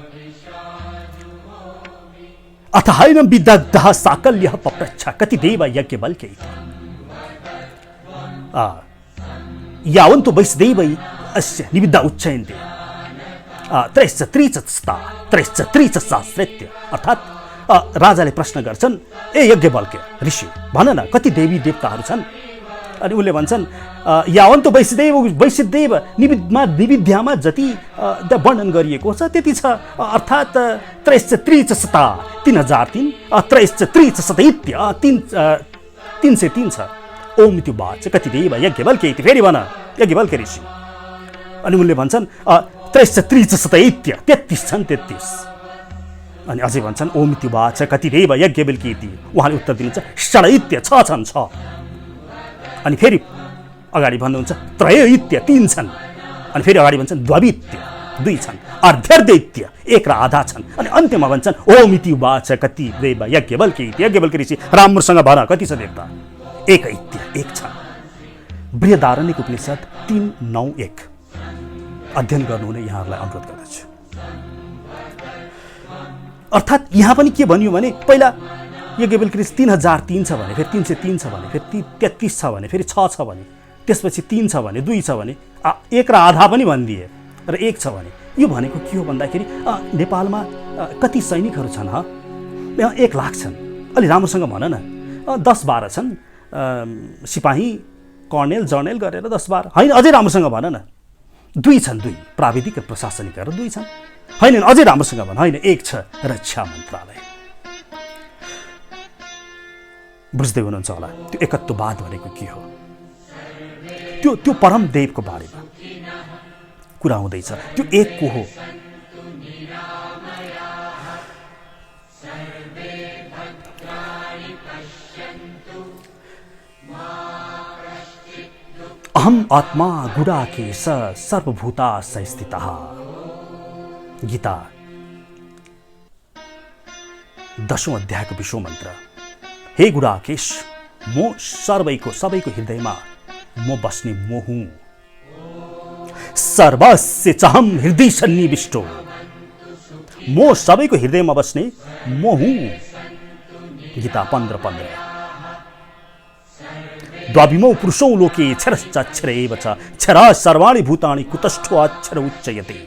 A: अथ हैनं विदग्धः साकल्यः पप्रच्छ कति देव यज्ञ बलकै। यावन्तु वैश्देवै अस्य निविद्धा उच्चयन्ते त्रैश्च त्रिचस्ता त्रैश्च त्रिचशास्त्रेत्य। अर्थात् राजाले प्रश्न गर्छन्, ए यज्ञवल्क्य ऋषि भन न कति देवी देवताहरू छन्? अनि उनले भन्छन्, यावन्तु वैश्देव निविद्यामा जति वर्णन गरिएको छ त्यति छ। अर्थात् त्रैश्च त्रिचशता 3003 त्रैश्च त्रिचशतैत्य 303 छ। ओम इति वाच कति देव यज्ञवल्क्य इति। फेरि भन यज्ञवल्क्य ऋषि। अनि उनले भन्छन् त्रैश्च त्रिचशतैत्य 33 छन् 33। अनि अझै भन्छन् ओम इति वाच कति देव यज्ञवल्क्य इति। उहाँले उत्तर दिनुहुन्छ षडैत्य 6 छन् 6। अनि फेरि अगाडि भन्नुहुन्छ त्रयैत्य 3 छन्। अनि फेरि अगाडि भन्छन् द्ववित्य 2 छन्। अर्ध्यर्धैत्य 1 र आधा छन्। अनि अन्त्यमा भन्छन् ओम इति वाच कति देव यज्ञवल्क्य इति। यज्ञवल्क्य ऋषि राम्रोसँग भन कति छ देवता? एकैत्य 1 छ। बृहदारण्यक उपनिषद 391 अध्ययन गर्नुहुने यहाँहरूलाई अनुरोध गर्दछु। अर्थात् यहाँ पनि के भनियो भने पहिला यज्ञवल्क्य ऋषि 3003 छ भने, फेरि 303 छ भने, फेरि 33 छ भने, फेरि 6 छ भने, त्यसपछि 3 छ भने, 2 छ भने, 1 र आधा पनि भनिदिए र 1 छ भने। यो भनेको के हो भन्दाखेरि नेपालमा कति सैनिकहरू छन्? 1 लाख छन्। अलि राम्रोसँग भन न, 10-12 छन् सिपाही कर्नेल जर्नेल गरेर 10-12। होइन अझै राम्रोसँग भन न, 2 छन्। 2 प्राविधिक र प्रशासनिक 2 छन्। होइन अझै राम्रोसँग भन। होइन 1 छ रक्षा मन्त्रालय। बुझ्दै हुनुहुन्छ होला त्यो एकत्ववाद भनेको के हो? त्यो परम देवको बारेमा कुरा हुँदैछ। त्यो एक को हो? अहम आत्मा गुडाकेश सर्वभूता संस्थितः। गीता 10औं अध्यायको 20औं मन्त्र। हे गुडाकेश, म सबैको हृदयमा म बस्ने म हुँ। सर्वस्य चहम हृदय सन्निविष्टो। म सबैको हृदयमा बस्ने म हुँ। गीता 15:15। द्वाविमौ पुरुषौ लोके क्षरश्चाक्षर एव च क्षरा सर्वाणि भूतानि कुतस्थो अक्षर उच्यते।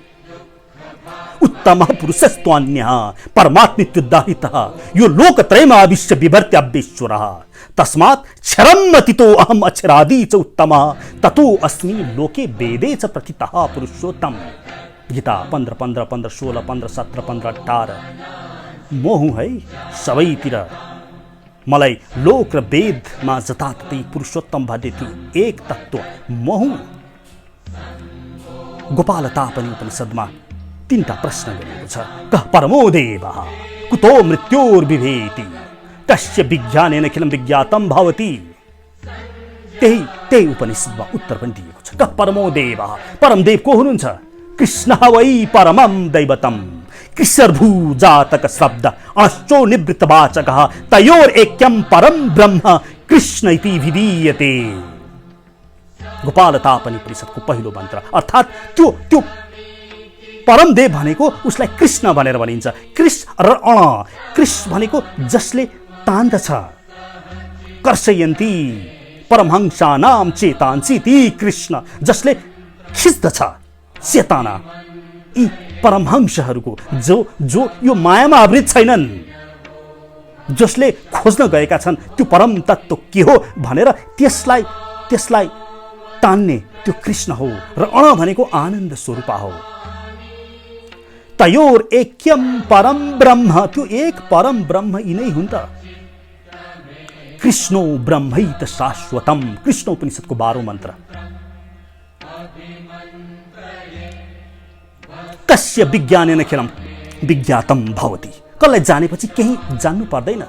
A: उत्तमः पुरुषस्त्वान्यः परमात्मित्युदाहृतः यो लोकत्रयमा आविश्य बिभर्त्याव्यश्वरः तस्मात् क्षरम् अतितो अहम् अक्षरादि च उत्तमः ततो अस्मि लोके वेदे च प्रथितः पुरुषोत्तम। गीता 15:15, 15:16, 15:17, 15:18। म हुँ है सबैतिर। मलाई लोक र वेदमा जताततै पुरुषोत्तम भन्ने त्यो एक तत्त्व म हुँ। गोपाल तापनि उपनिषदमा 3टा प्रश्न गरिएको छ। कः परमो देवः कुतो मृत्योर्बिभेति कस्य विज्ञानेन अखिलं विज्ञातं भवति। त्यही उपनिषदमा उत्तर पनि दिएको छ। कः परमो देवः, परम देव को हुनुहुन्छ? कृष्णः वै परमं दैवतम्। कृष्णर्भू जातक शब्द अश्चो निवृत्तवाचकः तयोरेक्यं परम ब्रह्म कृष्ण इति विधीयते। गोपाल तापनि उपनिषदको पहिलो मन्त्र। अर्थात् त्यो परम देव भनेको उसलाई कृष्ण भनेर भनिन्छ। कृष्ण भनेको जसले तान्दछ। कर्षयन्ती परमहंसानां चेतांसि ती कृष्ण, जसले खिच्दछ चेतना यी परमहंसहरूको जो यो मायामा आवृत छैनन्, जसले खोज्न गएका छन् त्यो परम तत्त्व के हो भनेर त्यसलाई तान्ने त्यो कृष्ण हो। र अण भनेको आनन्द स्वरूप हो। तयोर एक्यम परम ब्रह्म, त्यो एक परम ब्रह्म यिनै हुन् त। कृष्णो ब्रह्मैत शाश्वतम, कृष्ण उपनिषदको 12औं मन्त्र। कस्य विज्ञानेन अखिलं विज्ञातं भवति, कसलाई जानेपछि केही जान्नु पर्दैन।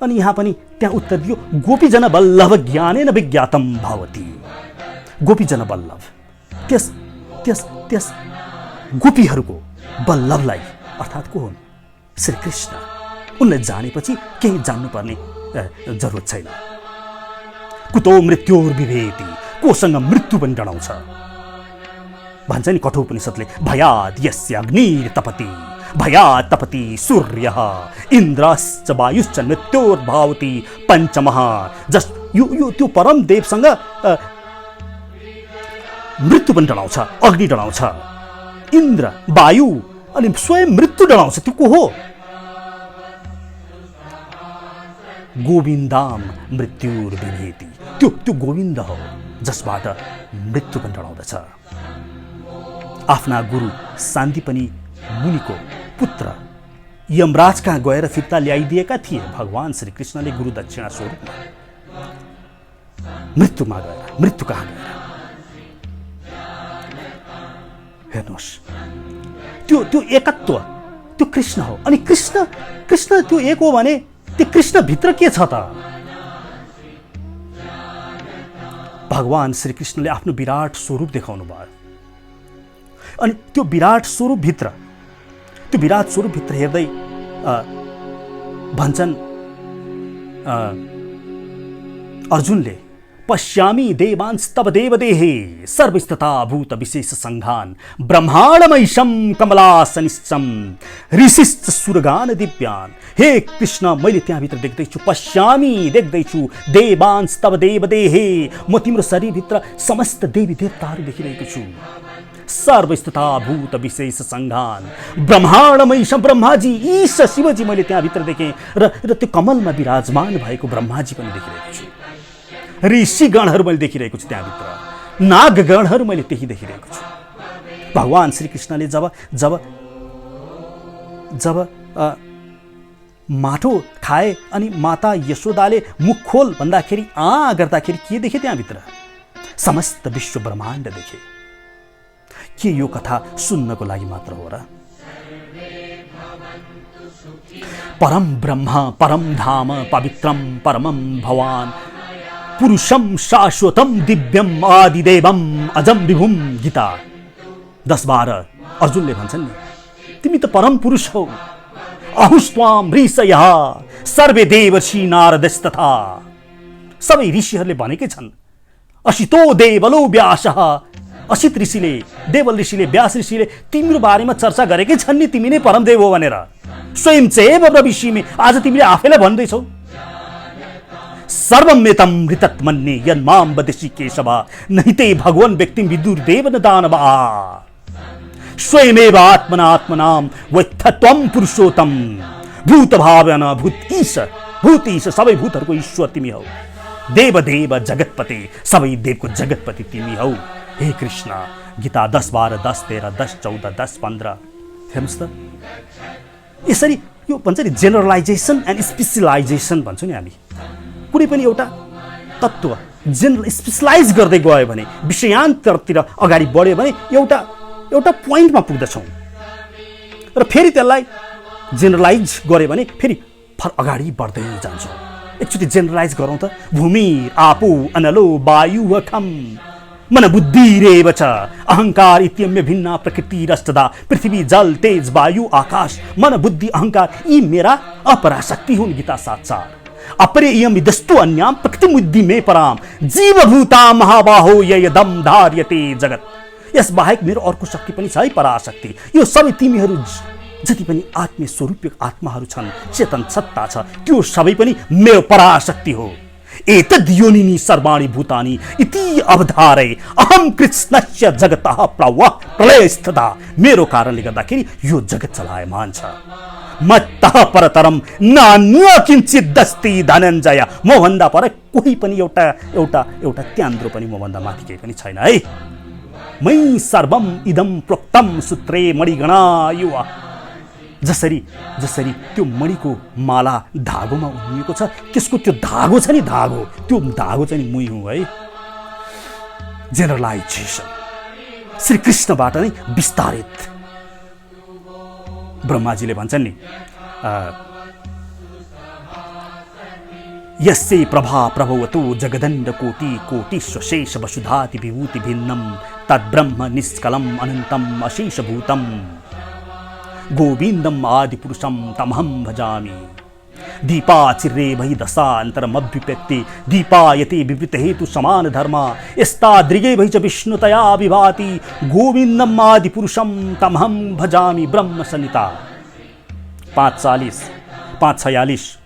A: अनि यहाँ पनि त्यहाँ उत्तर दियो गोपीजन वल्लभ ज्ञानेन विज्ञातं भवति। गोपीजन वल्लभ त्यस गोपीहरूको वल्लभलाई अर्थात् को हुन्? श्री कृष्ण। उनलाई जानेपछि केही जान्नुपर्ने जरुरत छैन। कुतो मृत्योर्बिभेति, कोसँग मृत्यु पनि डराउँछ भन्छ नि कठोपनिषदले। भयात् यस्य अग्निर्तपति भयात् तपति सूर्यः इन्द्रश्च वायुश्च मृत्योर्भावति पंचमः। यो त्यो परम देवसँग मृत्यु पनि डराउँछ, अग्नि डराउँछ, इन्द्र, वायु अनि स्वयं मृत्यु डराउँछ। त्यो को हो? गोविन्दाम मृत्युर्विभेति। त्यो गोविन्द हो जसबाट मृत्यु पनि डराउँदछ। आफ्ना गुरु शान्तिपनि मुनिको पुत्र यमराज कहाँ गएर फिर्ता ल्याइदिएका थिए भगवान श्री कृष्णले गुरु दक्षिणा स्वरूपमा। मृत्युमा गएर, मृत्यु कहाँ गएर हेर्नुहोस्, त्यो एकत्व त्यो कृष्ण हो। अनि कृष्ण त्यो एक हो भने त्यो कृष्ण भित्र के छ त? भगवान श्री कृष्णले आफ्नो विराट स्वरूप देखाउनु भयो। अनि त्यो विराट स्वरूप भित्र हेर्दै भन्छन् अर्जुनले, पश्यामि देवांस्तव देवदेहे सर्वस्तथा भूत विशेष संघान ब्रह्माण्डमैशं कमलासनिश्चम ऋषिश्च सुरगान दिव्यान। हे कृष्ण, मैले त्यहाँभित्र देख्दैछु, पश्यामि देख्दैछु, देवांस्तव देवदेहे, म तिम्रो शरीरभित्र समस्त देवी देवताहरू देखिरहेको छु। सर्वस्तथा भूत विशेष संघान ब्रह्माण्डमैशं, ब्रह्माजी ईश शिवजी मैले त्यहाँभित्र देखेँ र त्यो कमलमा विराजमान भएको ब्रह्माजी पनि देखिरहेको छु। ऋषिगणहरू मैले देखिरहेको छु त्यहाँभित्र, नागगणहरू मैले त्यही देखिरहेको छु। भगवान श्री कृष्णले जब माटो खाए अनि माता यशोदाले मुख खोल भन्दाखेरि गर्दाखेरि के देखे त्यहाँभित्र? समस्त विश्व ब्रह्माण्ड देखे। के यो कथा सुन्नको लागि मात्र हो र? परम ब्रह्म, परम धाम, पवित्रम परमम भवान, पुरुषम शाश्वतम दिव्यम आदिदेवम अजम विभुम। गीता 10:12 अर्जुनले भन्छन् नि, तिमी त परम पुरुष हौ। अहुस्त्वाम ऋषयः सर्वे देवर्षि नारदस्तथा। सबै ऋषिहरूले भनेकै छन्। असितो देवलो व्यासः, असित ऋषिले, देवल ऋषिले, व्यास ऋषिले तिम्रो बारेमा चर्चा गरेकै छन् नि, तिमी नै परमदेव हो भनेर। स्वयं चैव ब्रवीषिमि, आज तिमीले आफैलाई भन्दैछौ। सर्वमेतं मृतत् मन्ये यन्मां वदिषि केशव, नहि ते भगवन् व्यक्तिं विदुर्देव न दानवा। स्वयमेव आत्मनात्मनां वैत्थत्वं पुरुषोत्तम भूतभावन भूत ईश, सबै भूतहरूको ईश्वर तिमी हौ। देवदेव जगतपति, सबै देवको जगतपति तिमी हौ। हे कृष्ण। गीता 10:12, 10:13, 10:14, 10:15। हेर्नुहोस् त, यसरी यो भन्छ नि जेनरलाइजेसन एन्ड स्पेसियलाइजेसन भन्छौँ नि हामी। कुनै पनि एउटा तत्त्व स्पेसलाइज गर्दै गयो भने, विषयान्तरतिर अगाडि बढ्यो भने एउटा पोइन्टमा पुग्दछौँ र फेरि त्यसलाई जेनरलाइज गर्यो भने फेरि अगाडि बढ्दै जान्छौँ। एकचोटि जेनरलाइज गरौँ त। भूमि आपो अनलो वायु अखम मन बुद्धिरेव च अहंकार इत्यम्य भिन्ना प्रकृतिरष्टदा। पृथ्वी जल तेज वायु आकाश मन बुद्धि अहंकार यी मेरा अपराशक्ति हुन्। गीता 7:4। अपरे इयम विदस्तु अन्याम प्रकृति बुद्धि में पराम जीवभूता महाबाहो यदम धार्यते जगत। यस बाहेक मेरो अर्को शक्ति पनि छ है, पराशक्ति। यो सबै तिमीहरू जति पनि आत्मीय स्वरूप आत्माहरू छन्, चेतन सत्ता छ, त्यो सबै पनि मेरो पराशक्ति हो। एतद् योनिनि सर्वाणि भूतानि इति अवधारय अहम कृष्णस्य जगतः प्रलयस्तदा। मेरो कारणले गर्दाखेरि यो जगत चलायमान छ। मत्तः परतरम नान्य किञ्चित् अस्ति धनञ्जय। म भन्दा पर कोही पनि एउटा त्यान्द्रो पनि म भन्दा माथि केही पनि छैन है। मै सर्वम इदम प्रोक्तम सूत्रे मणिगणा युवा। जसरी त्यो मणिको माला धागोमा उनिएको छ, त्यसको त्यो धागो छ नि, त्यो धागो चाहिँ नि मुई हुँ है। जेनरलाइजेसन श्री कृष्णबाट नै विस्तारित। ब्रह्माजीले भन्छन् नि, यस्यै प्रभा प्रभवतो जगदण्ड कोटि कोटि स्वशेष वसुधाति विभूति भिन्नम तद्ब्रह्म निष्कलम अनंतम अशेष भूतम गोविंदम आदिपुरुषम तमहं भजामि। दीपाचिरे भई दशान्तरमभ्युपेत्ति दीपायते विवृत हेतु समान धर्मा यस्ताद्रिगे भई च विष्णुतया विभाति गोविंदम आदिपुरुषम तमहं भजामि। ब्रह्म संहिता 5:46 5:46।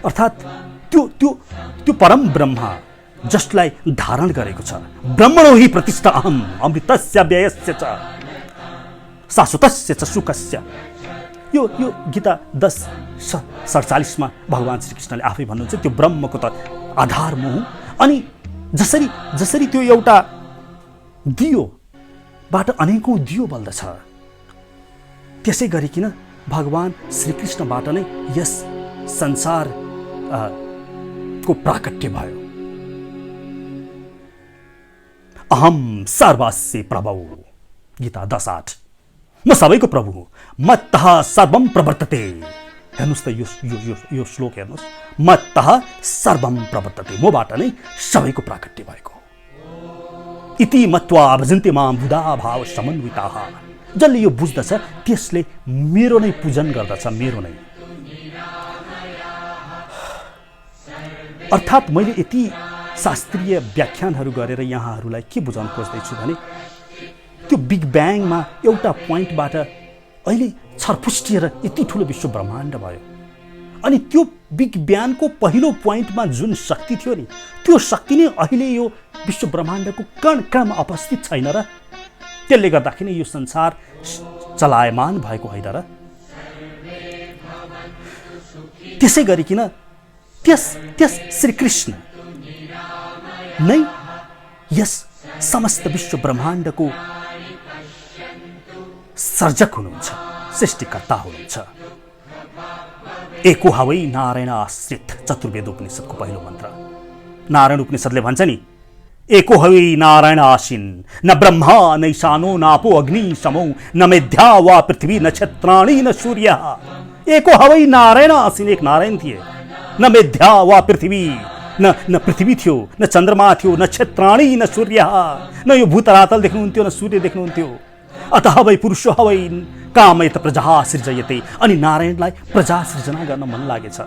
A: अर्थात त्यो त्यो त्यो परम ब्रह्म जसलाई धारण गरेको छ। ब्रह्मणो हि प्रतिष्ठा अहम् अमृतस्य व्ययस्य च शाश्वतस्य च सुखस्य। यो गीता 10:47 मा भगवान श्रीकृष्णले आफै भन्नुहुन्छ त्यो ब्रह्मको त आधार म हुँ। अनि जसरी त्यो एउटा दियोबाट अनेकौं दियो बल्दछ, त्यसै गरिकन भगवान श्रीकृष्णबाट नै यस संसार को प्राकट्य भयो। अहम सर्वस्य प्रभु, गीता 10:8। म सबैको प्रभु हुँ। मत्तः सर्वं प्रवर्तते। हेर्नुस् त यो श्लोक हेर्नुस्। मत्तः सर्वं प्रवर्तते, मबाट नै सबैको प्राकट्य भएको। इति मत्वा भजन्ते मां बुधा भाव समन्विताः। जसले यो बुझ्दछ त्यसले मेरो नै पूजन गर्दछ, मेरो नै। अर्थात् मैले यति शास्त्रीय व्याख्यानहरू गरेर यहाँहरूलाई के बुझाउन खोज्दैछु भने त्यो बिग ब्याङमा एउटा पोइन्टबाट अहिले छरफुस्टिएर यति ठुलो विश्व ब्रह्माण्ड भयो। अनि त्यो बिग ब्याङको पहिलो पोइन्टमा जुन शक्ति थियो नि, त्यो शक्ति नै अहिले यो विश्व ब्रह्माण्डको कण कणमा उपस्थित छैन र? त्यसले गर्दाखेरि यो संसार चलायमान भएको होइन र? त्यसै गरिकन त्यस श्रीकृष्ण नै यस समस्त विश्व ब्रह्माण्डको सर्जक हुनुहुन्छ, सृष्टिकर्ता हुनुहुन्छ। एको हवै नारायण आश्रित, चतुर्वेद उपनिषदको पहिलो मन्त्र। नारायण उपनिषदले भन्छ नि, एको हवै नारायण आसीन, न ब्रह्मा नैशानो नापो अग्नि समौ, न मेध्या वा पृथ्वी नक्षत्राणि न सूर्य। एको हवै नारायण आसीन, एक नारायण थिए। न मेध्या वा पृथ्वी, न पृथ्वी थियो, न चन्द्रमा थियो, न क्षेत्राणि न सूर्य, न यो भूतरातल देख्नुहुन्थ्यो, न सूर्य देख्नुहुन्थ्यो। अतः वै पुरुषो हवै कामयत प्रजा सृजयते। अनि नारायणलाई प्रजा सृजना गर्न मन लागेछ।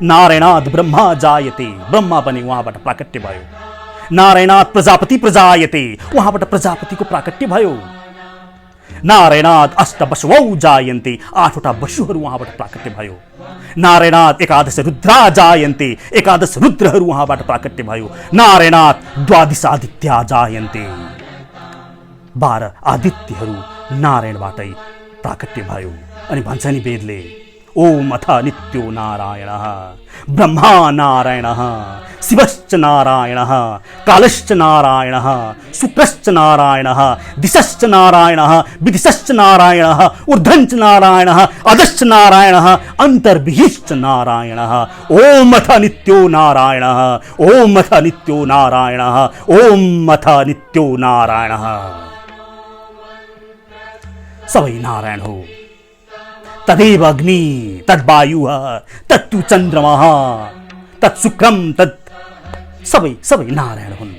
A: नारायणात् ब्रह्मा जायते, ब्रह्मा पनि उहाँबाट प्राकट्य भयो। नारायणात् प्रजापति प्रजायते, उहाँबाट प्रजापतिको प्राकट्य भयो। नारायणात् अष्टवसवौ जायन्ते, 8वटा वसुहरू उहाँबाट प्राकट्य भयो। नारायणात् एकादश रुद्रा जायन्ते, 11 रुद्रहरू उहाँबाट प्राकट्य भयो। नारायणात् द्वादश आदित्या जायन्ते, 12 आदित्यहरू नारायणबाटै प्राकट्य भयो। अनि भन्छ नि वेदले, ओम अथ नित्यो नारायणः ब्रह्मा नारायणः शिवश्च नारायणः कालश्च नारायणः शुक्रश्च नारायणः दिशश्च नारायणः विदिशश्च नारायणः ऊर्ध्वञ्च नारायणः अधश्च नारायणः अन्तर्बहिश्च नारायणः। ओम अथ नित्यो नारायणः, ओम अथ नित्यो नारायणः, ओम अथ नित्यो नारायणः। सबै नारायण हो। तदेव अग्नि, तद्वायुः, तत्तु चन्द्रमा, तत्शुक्रम, सबै नारायण हुन्।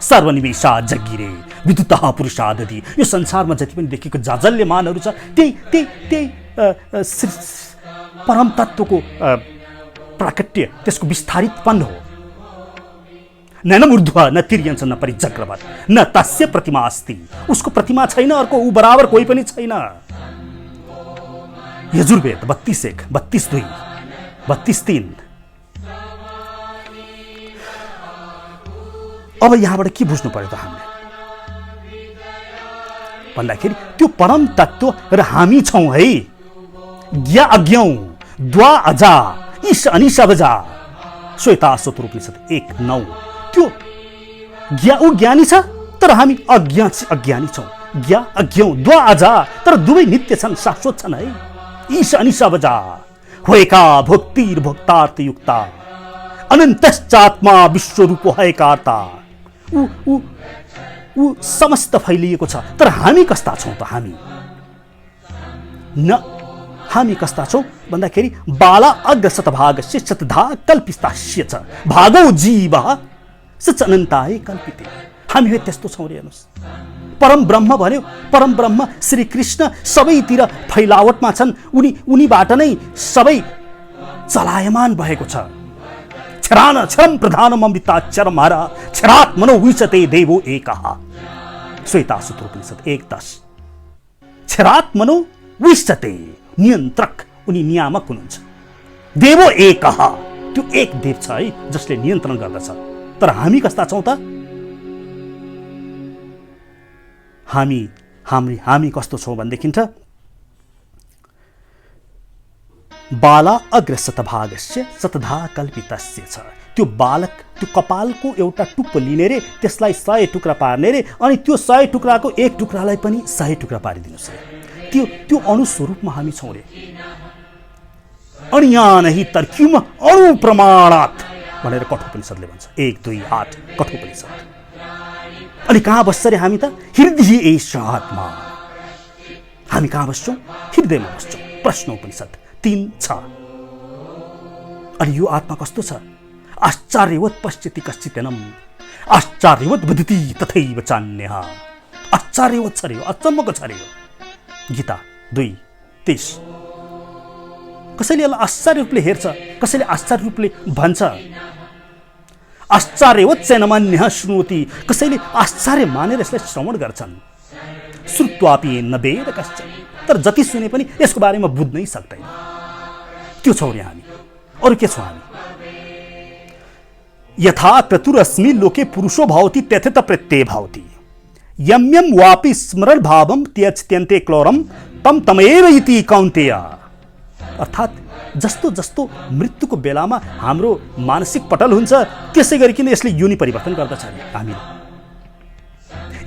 A: सर्वनिवेशा जगिरे विद्युतः पुरुषादधि। यो संसारमा जति पनि देखेको जाजल्यमानहरू छ त्यही परम तत्त्वको प्राकट्य, त्यसको विस्तारितपन हो। नैनमूर्ध्व न तिर्यञ्च न परिचक्रवत्, न तस्य प्रतिमा अस्ति। उसको प्रतिमा छैन, अर्को ऊ बराबर कोही पनि छैन। यजुर्वेद 32:1, 32:2, 32:3। अब यहाँबाट के बुझ्नु पर्यो त हामीले भन्दाखेरि त्यो परम तत्त्व र हामी छौँ है। ज्ञ अज्ञौ द्वा अजा ईश अनिश बजा, श्वेता उपनिषद 1:9। त्यो ऊ ज्ञानी छ तर हामी अज्ञानी छौँ। ज्ञ अज्ञौ द्वा अजा, तर दुवै नित्य छन्, शाश्वत छन् है। ईश अनिश बजा होएका भोक्तिर भोक्तार्थ युक्ता, अनन्तश्चात्मा विश्वरूपो हयकार्ता। ऊ समस्त फैलिएको छ, तर हामी कस्ता छौँ त? हामी कस्ता छौँ भन्दाखेरि बाला अग्रशतभागस्य शतधा कल्पितास्य च भागौ जीवः सच अनन्ताय कल्पिते। हामी त्यस्तो छौँ रे। हेर्नुहोस्, परम ब्रह्म भन्यो, परम ब्रह्म श्रीकृष्ण सबैतिर फैलावटमा छन्। उनीबाट नै सबै चलायमान भएको छ। क्षरान क्षरम प्रधानम अमृताक्षरम हर क्षरात्मनो विशते देवो एकः, श्वेता उपनिषद 1:10। क्षरात्मनो विशते, नियन्त्रक, उनी नियामक हुनुहुन्छ। देवो एकः, त्यो एक देव छ है जसले नियन्त्रण गर्दछ। तर हामी कस्ता छौँ त? हामी कस्तो छौँ भनेदेखि त बाला अग्रशतभागस्य शतधा कल्पितस्य छ। त्यो बालक त्यो कपालको एउटा टुप्पो लिने रे, त्यसलाई 100 टुक्रा पार्ने रे, अनि त्यो 100 टुक्राको एक टुक्रालाई पनि 100 टुक्रा पारिदिनुहोस् रे। त्यो अणुस्वरूपमा हामी छौँ रे। अणिया नहि तर्क्युम अणु प्रमाणात् भनेर कठोपनिषद्ले भन्छ। 1, 2, 8 कठोपनिषद। अनि कहाँ बस्छ रे हामी त? हृदय एष आत्मा। हामी कहाँ बस्छौँ? हृदयमा बस्छौँ। प्रश्नोपनिषद 3, 6। अनि यो आत्मा कस्तो छ? आश्चर्यवत् पश्यति कश्चिदेनम् आश्चर्यवत् वदति तथैव चान्यः। आश्चर्यवत् छ रे, अचम्मको छ रे। गीता 2:23। कसैले यसलाई आश्चर्य रूपले हेर्छ, कसैले आश्चर्य रूपले भन्छ। आश्चर्यवत् चैनमान्यः शृणोति, कसैले आश्चर्य मानेर यसलाई श्रवण गर्छन्। श्रुत्वापि न वेद कश्चन, तर जति सुने पनि यसको बारेमा बुझ्नै सक्दैन। त्यो छौँ रे हामी। अरू के छौँ हामी? यथा क्रतुरस्मि लोके पुरुषो भवति तथैत प्रत्यय भवति यम यम वापि स्मरण भावम त्यज्यन्ते क्लोरम तम तमेव इति कौन्तेय। अर्थात् जस्तो जस्तो मृत्युको बेलामा हाम्रो मानसिक पटल हुन्छ त्यसै गरिकन यसले योनि परिवर्तन गर्दछ हामीले।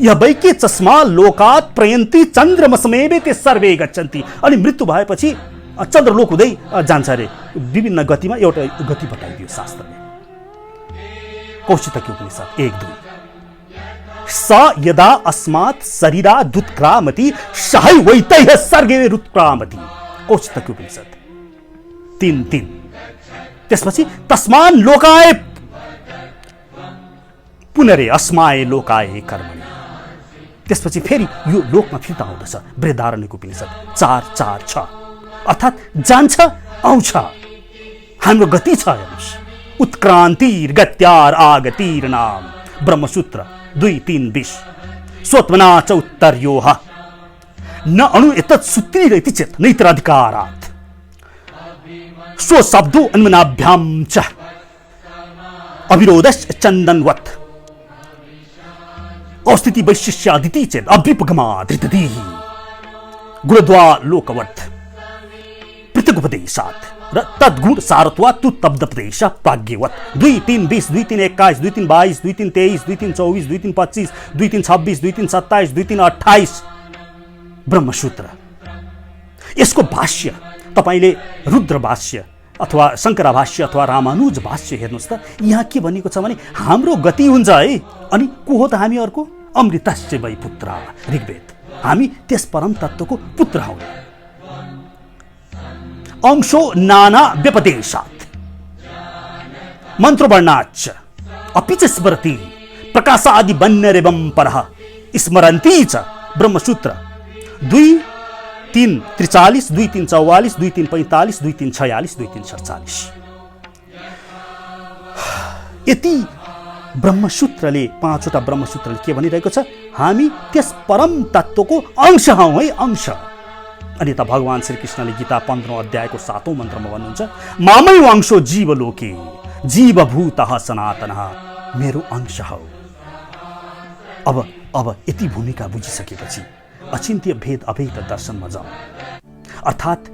A: यह वैके चस्मा लोकात् प्रयन्ति चन्द्रमसमेवे ते सर्वे गच्छन्ति। अनि मृत्यु भएपछि चन्द्रलोक हुँदै जान्छ अरे। विभिन्न गतिमा एउटा गति बताइदियो शास्त्रले। कौशितकी उपनिषद 1:2। स यदा अस्मात् शरीरात् दुत्क्रामति सहैवैतैः सर्गे रुत्क्रामति। कौशितकी उपनिषद 3:3। त्यसपछि तस्मान् लोकाय पुनरे अस्माय लोकाय कर्मणि। त्यसपछि फेरि यो लोकमा फिर्ता आउँदछ। बृहदारण्यक उपनिषद 4:4-6। अर्थात् जान्छ आउँछ, हाम्रो गति छ। हेर्नुहोस्, उत्क्रान्तिर गत्यार आगतिर नाम। ब्रह्मसूत्र 2:3-20। स्वत्मना च उत्तर्योः न अणु एतत् सूत्रीरति चेत् नैतराधिकारात् स्वशब्दो अन्मनाभ्यां च अविरोधश्च चन्दनवत् औस्थिति वैशिष्यादिति चेत् अभ्युपगमाधृततिः गुणद्वा लोकवत् पृथगुपदेशात् र तद्गुण सारत्वात् तु तब्दपदेश प्राज्ञवत्। 2:3-20, 2:3-21, 2:3-22, 2:3-23, 2:3-24, 2:3-25, 2:3-26, 2:3-27, 2:3-28 ब्रह्मसूत्र। यसको भाष्य तपाईले रुद्र भाष्य अथवा शङ्करा भाष्य अथवा रामानुज भाष्य हेर्नुहोस् त। यहाँ के भनेको छ भने हाम्रो गति हुन्छ है। अनि को हो त हामी? अर्को अमृतस्य वै पुत्र ऋग्वेद। हामी त्यस परम तत्त्वको पुत्र हौ। अंशो नाना व्यपदेशात् मन्त्रवर्णाच्च अपि च स्मरति प्रकाशादि वन्यरेवं परः स्मरन्ति च। ब्रह्मसूत्र 2:3-43, 2:3-44, 2:3-45, 2:3-46, 2:3-47। यति ब्रह्मसूत्रले 5वटा ब्रह्मसूत्रले के भनिरहेको छ? हामी त्यस परम तत्त्वको अंश हौँ है, अंश। अनि त भगवान श्रीकृष्णले गीता 15औं अध्यायको 7औं मन्त्रमा भन्नुहुन्छ, मामै अंशो जीवलोके जीवभूतः सनातनः। मेरो अंश हौ। अब यति भूमिका बुझिसकेपछि अचिन्त्य भेद अभेद दर्शनमा जाउँ। अर्थात्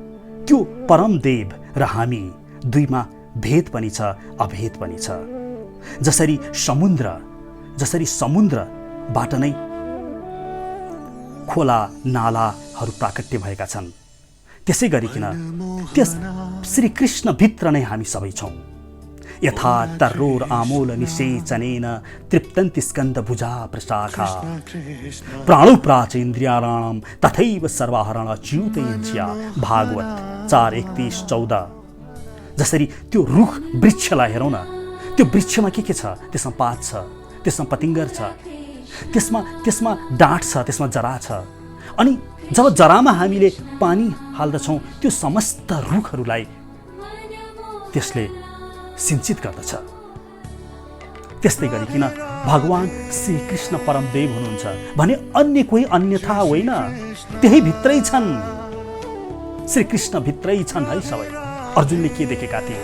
A: त्यो परम देव र हामी दुईमा भेद पनि छ, अभेद पनि छ। जसरी समुद्रबाट नै खोला नालाहरू प्राकट्य भएका छन्, त्यसै गरिकन त्यस श्रीकृष्ण भित्र नै हामी सबै छौँ। यथा तर्रोर आमोल निषेचनेन तृप्तन्ति स्कन्द भुजा प्रशाखा प्राणो प्राच इन्द्रियाणाम तथैव सर्वाहरण च्युतयज्या। भागवत 4:31-14। जसरी त्यो रुख वृक्षलाई हेरौँ न, त्यो वृक्षमा के छ? त्यसमा पात छ, त्यसमा पतिङ्गर छ, त्यसमा डाँठ छ, त्यसमा जरा छ। अनि जब जरामा हामीले पानी हाल्दछौँ त्यो समस्त रुखहरूलाई त्यसले सिंचित गर्दछ। त्यस्तै गरिकन भगवान श्रीकृष्ण परमदेव हुनुहुन्छ भने अन्य कोही अन्यथा होइन, त्यही भित्रै छन्। श्रीकृष्ण भित्रै छन् है सबै। अर्जुनले के देखेका थिए?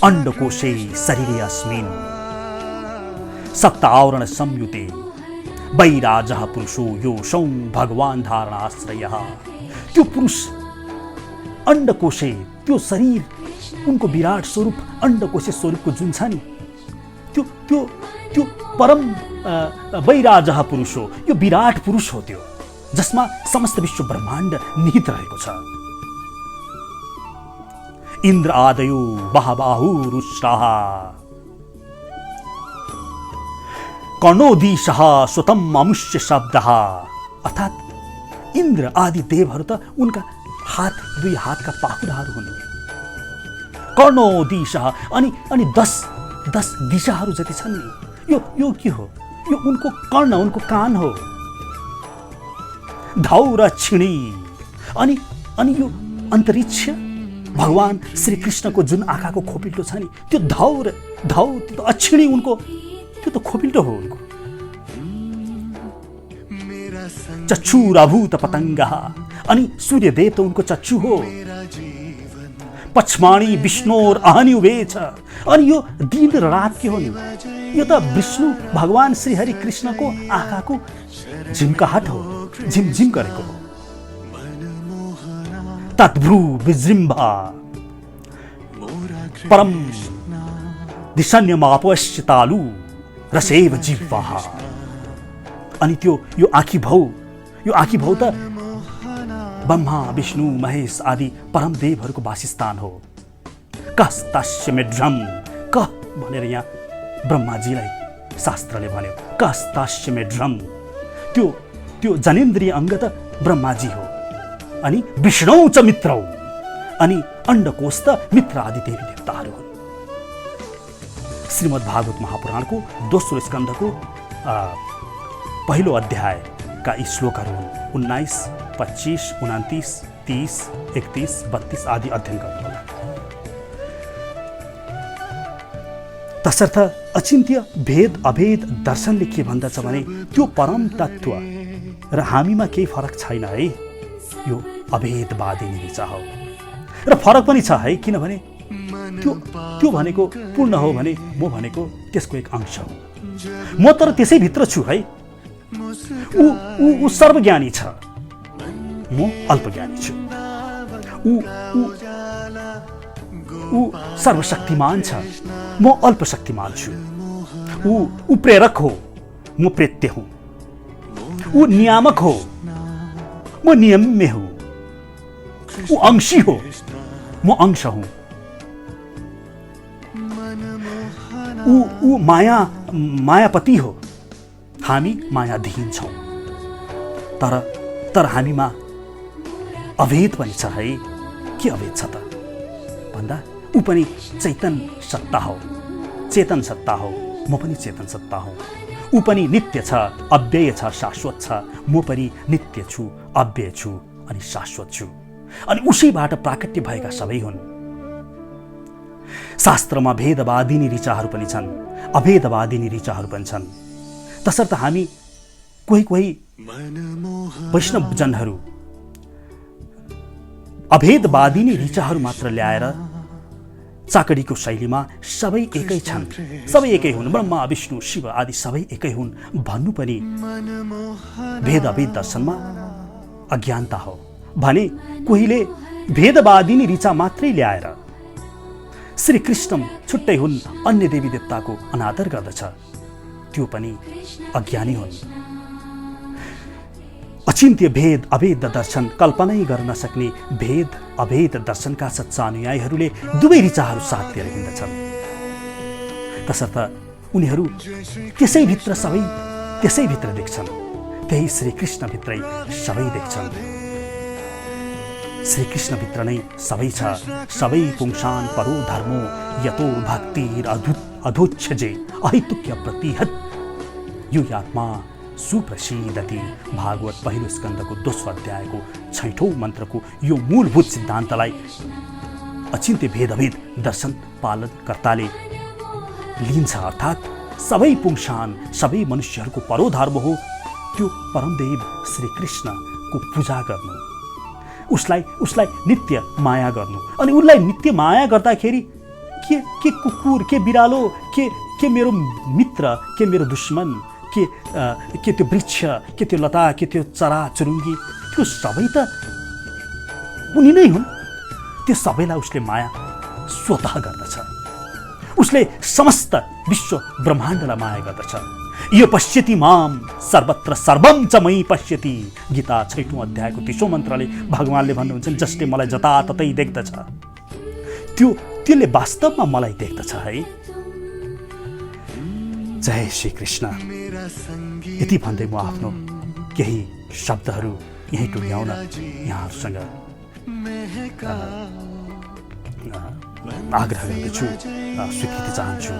A: अंडकोशे शरीरे अस्मिन् सप्त आवरण संयुते वैराजः पुरुषो योऽसौ भगवान धारणाश्रयः। त्यो पुरुष अंडकोशे, त्यो शरीर, उनको विराट स्वरूप अंडकोशे स्वरूपको जुन छ नि, त्यो त्यो त्यो परम वैराजः पुरुष हो। यो विराट पुरुष हो त्यो, जसमा समस्त विश्व ब्रह्माण्ड निहित रहेको छ। इन्द्र आदयो बहबाहुरुष्टाः कर्णोदीशः स्वतम् अमुष्य शब्दः। अर्थात् इन्द्र आदि देवहरू त उनका हात, दुई हातका पाखुराहरू हुन्। कर्णोदीशः अनि 10 दिशाहरू जति छन् नि, यो के हो? यो उनको कर्ण, उनको कान हो। धौरक्षिणी अनि यो अन्तरिक्ष, भगवान श्री कृष्णको जुन आँखाको खोपिल्टो छ नि, त्यो धौर त्यो अक्षिणी उनको, त्यो त खोपिल्टो हो उनको। चक्षुराभूत पतङ्गः, अनि सूर्यदेव त उनको चक्षु हो। पक्ष्माणी विष्णोर अहनिउभे छ, अनि यो दिन र रात के हो नि, यो त विष्णु भगवान श्री हरि कृष्णको आँखाको झिम्काहट हो, झिमझिम गरेको हो। तद्भ्रू विजृम्भा परम दिशन्यमापश्य तालु रसेव जिह्वाः। अनि त्यो यो आँखी भौ त ब्रह्मा विष्णु महेश आदि परम देवहरूको वासस्थान हो। कस्तस्य मेढ्रम, कह भनेर यहाँ ब्रह्माजीलाई शास्त्रले भन्यो, कस्तस्य मेढ्रम, त्यो जनेन्द्रिय अङ्ग त ब्रह्माजी हो। अनि विष्णु च मित्रौ, अनि अंडकोश त मित्र आदि देवी देवताहरू हुन्। श्रीमद् भागवत महापुराणको दोस्रो स्कन्धको पहिलो अध्यायका यी श्लोकहरू हुन्। 19, 25, 29, 30, 31, 32 आदि अध्ययन गर्नुहोला। तसर्थ अचिन्त्य भेद अभेद दर्शनले के भन्दछ भने त्यो परम तत्त्व र हामीमा केही फरक छैन है, यो अभेदवादिनी ऋचा हो। र फरक पनि छ है, किनभने त्यो भनेको पूर्ण हो भने म भनेको त्यसको एक अंश हो। म तर त्यसैभित्र छु है। ऊ सर्वज्ञानी छ, म अल्पज्ञानी छु। ऊ सर्वशक्तिमान छ, म अल्पशक्तिमान छु। ऊ प्रेरक हो, म प्रेत्य हूँ। ऊ नियामक हो, म नियम्य हूँ। ऊ अंशी हो, म अंश हूँ। ऊ मायापति हो, हामी मायाधीन छौँ। तर हामीमा अभेद पनि छ है। के अभेद छ त भन्दा ऊ पनि चेतन सत्ता हो, म पनि चेतन सत्ता हो। ऊ पनि नित्य छ, अव्यय छ, शाश्वत छ। म पनि नित्य छु, अव्यय छु अनि शाश्वत छु। अनि उसैबाट प्राकट्य भएका सबै हुन्। शास्त्रमा भेदवादिनी ऋचाहरू पनि छन्, अभेदवादिनी ऋचाहरू पनि छन्। तसर्थ हामी कोही वैष्णव जनहरू अभेदवादिनी ऋचाहरू मात्र ल्याएर चाकडीको शैलीमा सबै एकै छन्, सबै एकै हुन्, ब्रह्मा विष्णु शिव आदि सबै एकै हुन् भन्नु पनि भेद अभेद दर्शनमा अज्ञानता हो। भने कोहीले भेदवादिनी ऋचा मात्रै ल्याएर श्री कृष्ण छुट्टै हुन्, अन्य देवी देवताको अनादर गर्दछ, त्यो पनि अज्ञानी हुन्। अचिन्त्य भेद अभेद दर्शन कल्पनै गर्न नसक्ने भेद अभेद दर्शनका सच्चा अनुयायीहरूले दुवै ऋचाहरू साथ लिएर हिँड्दछन्। तसर्थ उनीहरू त्यसैभित्र सबै त्यसैभित्र देख्छन्, त्यही श्रीकृष्णभित्रै सबै देख्छन्। श्रीकृष्णभित्र नै सबै छ। सबै पुंसान परो धर्मो यतो भक्तिर अधोच्छजे अहितुक्य प्रतिहत यो आत्मा सुप्रसिद्धति। भागवत पहिलो स्कन्धको दोस्रो अध्यायको 6औं मन्त्रको यो मूलभूत सिद्धान्तलाई अचिन्त्य भेदभेद दर्शन पालनकर्ताले लिन्छ। अर्थात् सबै पुंसान सबै मनुष्यहरूको परोधर्म हो त्यो परमदेव श्रीकृष्णको पूजा गर्नु, उसलाई नित्य माया गर्नु। अनि उनलाई नित्य माया गर्दाखेरि के कुकुर, के बिरालो, के मेरो मित्र, के मेरो दुश्मन, के त्यो वृक्ष, के त्यो लता, के त्यो चरा चुरुङ्गी, त्यो सबै त उनी नै हुन्। त्यो सबैलाई उसले माया स्वतः गर्दछ। उसले समस्त विश्व ब्रह्माण्डलाई माया गर्दछ। यो पश्यति माम सर्वत्र सर्वम च मयि पश्यति। गीता 6औं अध्यायको 30औं मन्त्रले भगवानले भन्नुहुन्छ जसले मलाई जताततै देख्दछ त्यसले वास्तवमा मलाई देख्दछ है। जय श्री कृष्ण। यति भन्दै म आफ्नो केही शब्दहरू यहीँ टुङ्ग्याउन यहाँहरूसँग आग्रह गर्दछु, स्वीकृति चाहन्छु।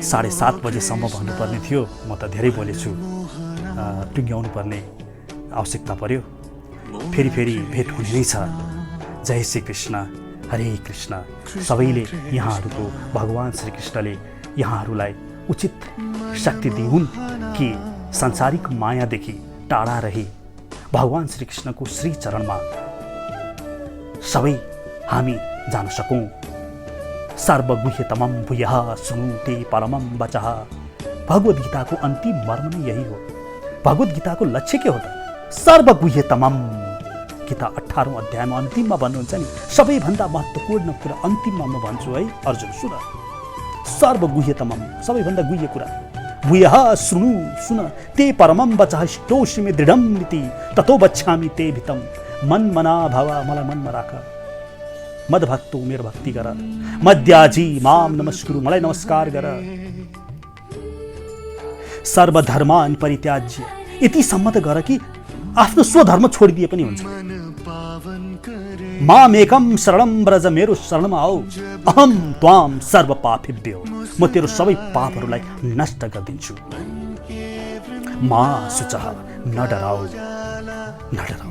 A: 7:30 बजेसम्म भन्नुपर्ने थियो, म त धेरै बोलेछु। टुङ्ग्याउनु पर्ने आवश्यकता पर्यो। फेरि भेट हुने नै छ। जय श्री कृष्ण, हरे कृष्ण। सबैले यहाँहरूको भगवान श्री कृष्णले यहाँहरूलाई उचित शक्ति दिउन् कि सांसारिक मायादेखि टाढा रही भगवान श्री कृष्णको श्री चरणमा सबै हामी जान सकौँ। सर्वगुह्यतमं भूयः शृणुते परमं वचः। भगवद् गीताको अन्तिम मर्म नै यही हो। भगवद् गीताको लक्ष्य के हो त? सर्वगुह्यतमं। गीता 18औं अध्यायमा अन्तिममा भन्नुहुन्छ नि, सबैभन्दा महत्त्वपूर्ण कुरा अन्तिममा म भन्छु है अर्जुन, सुन। सर्वगुह्यतमं, सबैभन्दा गुह्य कुरा। भूयः शृणु, सुन। ते परमं वचः ष्टोषि दृढं नीति ततो वक्ष्यामि ते भितं। मन मना भव, मलाई मनमा राख। मद भक्तो, मेरो भक्ति गर। मद्याजी माम नमस्कुरु, मलाई नमस्कार गर। सर्वधर्मान परित्याज्य, यतिसम्म त गर कि आफ्नो स्वधर्म छोडिदिए पनि हुन्छ। मामेकं शरणं व्रज, मेरो शरणमा आऊ। अहम त्वाम सर्व पापेभ्यो, म तेरो सबै पापहरूलाई नष्ट गरिदिन्छु। मा शुचः, न डराऊ, न डराऊ।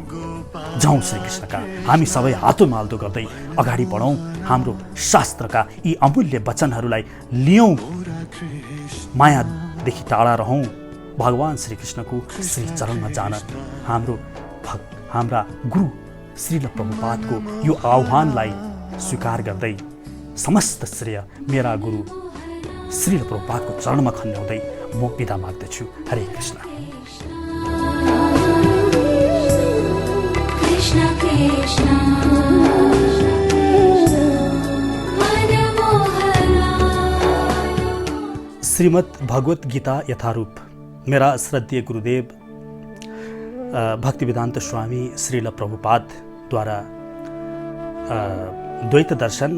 A: जाउँ श्री कृष्णका हामी सबै हातोमाल्दो गर्दै अगाडि बढौँ। हाम्रो शास्त्रका यी अमूल्य वचनहरूलाई लियौँ। मायादेखि टाढा रहौँ। भगवान श्री कृष्णको श्री चरणमा जान हाम्रा गुरु श्रील प्रभुपादको यो आह्वानलाई स्वीकार गर्दै समस्त श्रेय मेरा गुरु श्रील प्रभुपादको चरणमा खन्याउँदै म बिदा माग्दछु। हरे कृष्ण। कृष्ण कृष्ण श्रीमद् भगवत गीता यथारूप। मेरा श्रद्धेय गुरुदेव भक्तिवेदांत स्वामी श्रील प्रभुपादद्वारा द्वैत दर्शन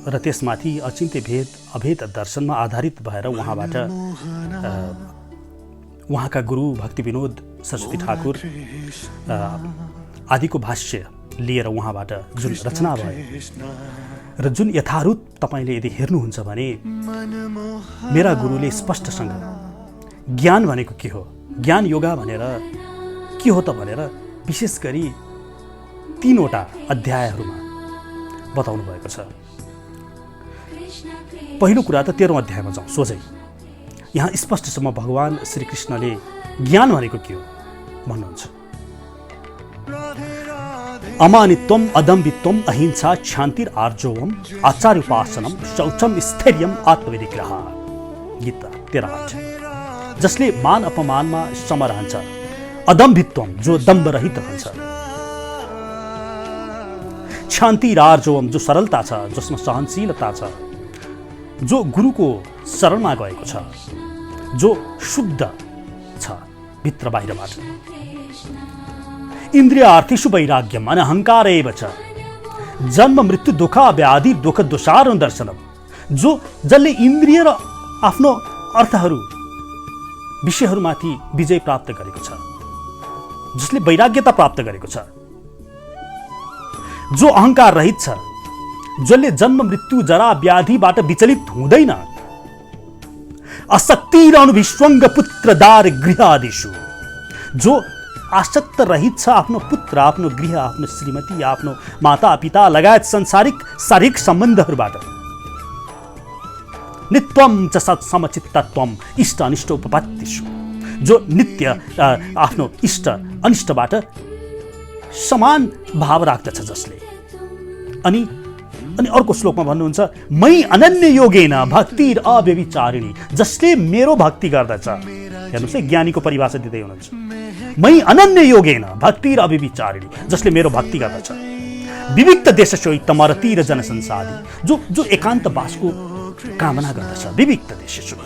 A: र त्यसमाथि अचिन्त्य भेद अभेद दर्शनमा आधारित भएर उहाँबाट उहाँका गुरु भक्ति विनोद सरस्वती ठाकुर आदिको भाष्य लिएर उहाँबाट जुन रचना भयो र जुन यथारूप तपाईले यदि हेर्नुहुन्छ भने मेरा गुरुले स्पष्टसँग ज्ञान भनेको के हो, ज्ञान योगा भनेर के हो त भनेर विशेष गरी 3वटा अध्यायहरूमा बताउनु भएको छ। पहिलो कुरा त 13औं अध्यायमा जाउँ सोझै। यहाँ स्पष्टसम्म भगवान श्री कृष्णले ज्ञान भनेको के हो भन्नुहुन्छ। अमानित्वम अदम्भित्वम अहिंसा क्षान्तिर आर्जवम आचार्योपासनम शौचम स्थैर्यम आत्मविनिग्रह। गीता 13:8। जसले मान अपमानमा सम रहन्छ, अदम्भित्वम जो दम्भ रहित रहन्छ, क्षान्तिर आर्जवम जो सरलता छ, जसमा सहनशीलता छ, जो गुरुको शरणमा गएको छ, जो शुद्ध छ भित्र बाहिरबाट। इन्द्रियार्थेषु वैराग्यम अनहंकार एव च जन्म मृत्यु दुःख व्याधि दुःख दोषारोह दर्शनम। जसले इन्द्रिय र आफ्नो अर्थहरू विषयहरूमाथि विजय प्राप्त गरेको छ, जसले वैराग्यता प्राप्त गरेको छ, जो अहंकार रहित छ, जसले जन्म मृत्यु जरा व्याधिबाट विचलित हुँदैन, असक्तिरनु विश्वंग पुत्र दार गृह आदिषु, जो आसक्त रहित छ आफ्नो पुत्र, आफ्नो गृह, आफ्नो श्रीमती, आफ्नो माता पिता लगायत सांसारिक शारीरिक सम्बन्धहरूबाट। नित्यम च सत्समचित्तत्वम इष्ट अनिष्ट उपपत्तिषु, जो नित्य आफ्नो इष्ट अनिष्टबाट समान भाव राख्दछ, जसले अनि अनि अर्को श्लोकमा भन्नुहुन्छ मै अनन्य योगेन भक्ति अव्यभिचारिणी, जसले मेरो भक्ति गर्दछ। हेर्नुहोस् है, ज्ञानीको परिभाषा दिँदै हुनुहुन्छ। मै अनन्य योगेन भक्ति अव्यभिचारिणी, जसले मेरो भक्ति गर्दछ। विविक्त देशस्यो तमरतिर जनसंसादी, जो एकान्तवासको कामना गर्दछ। विविक्त देशस्यो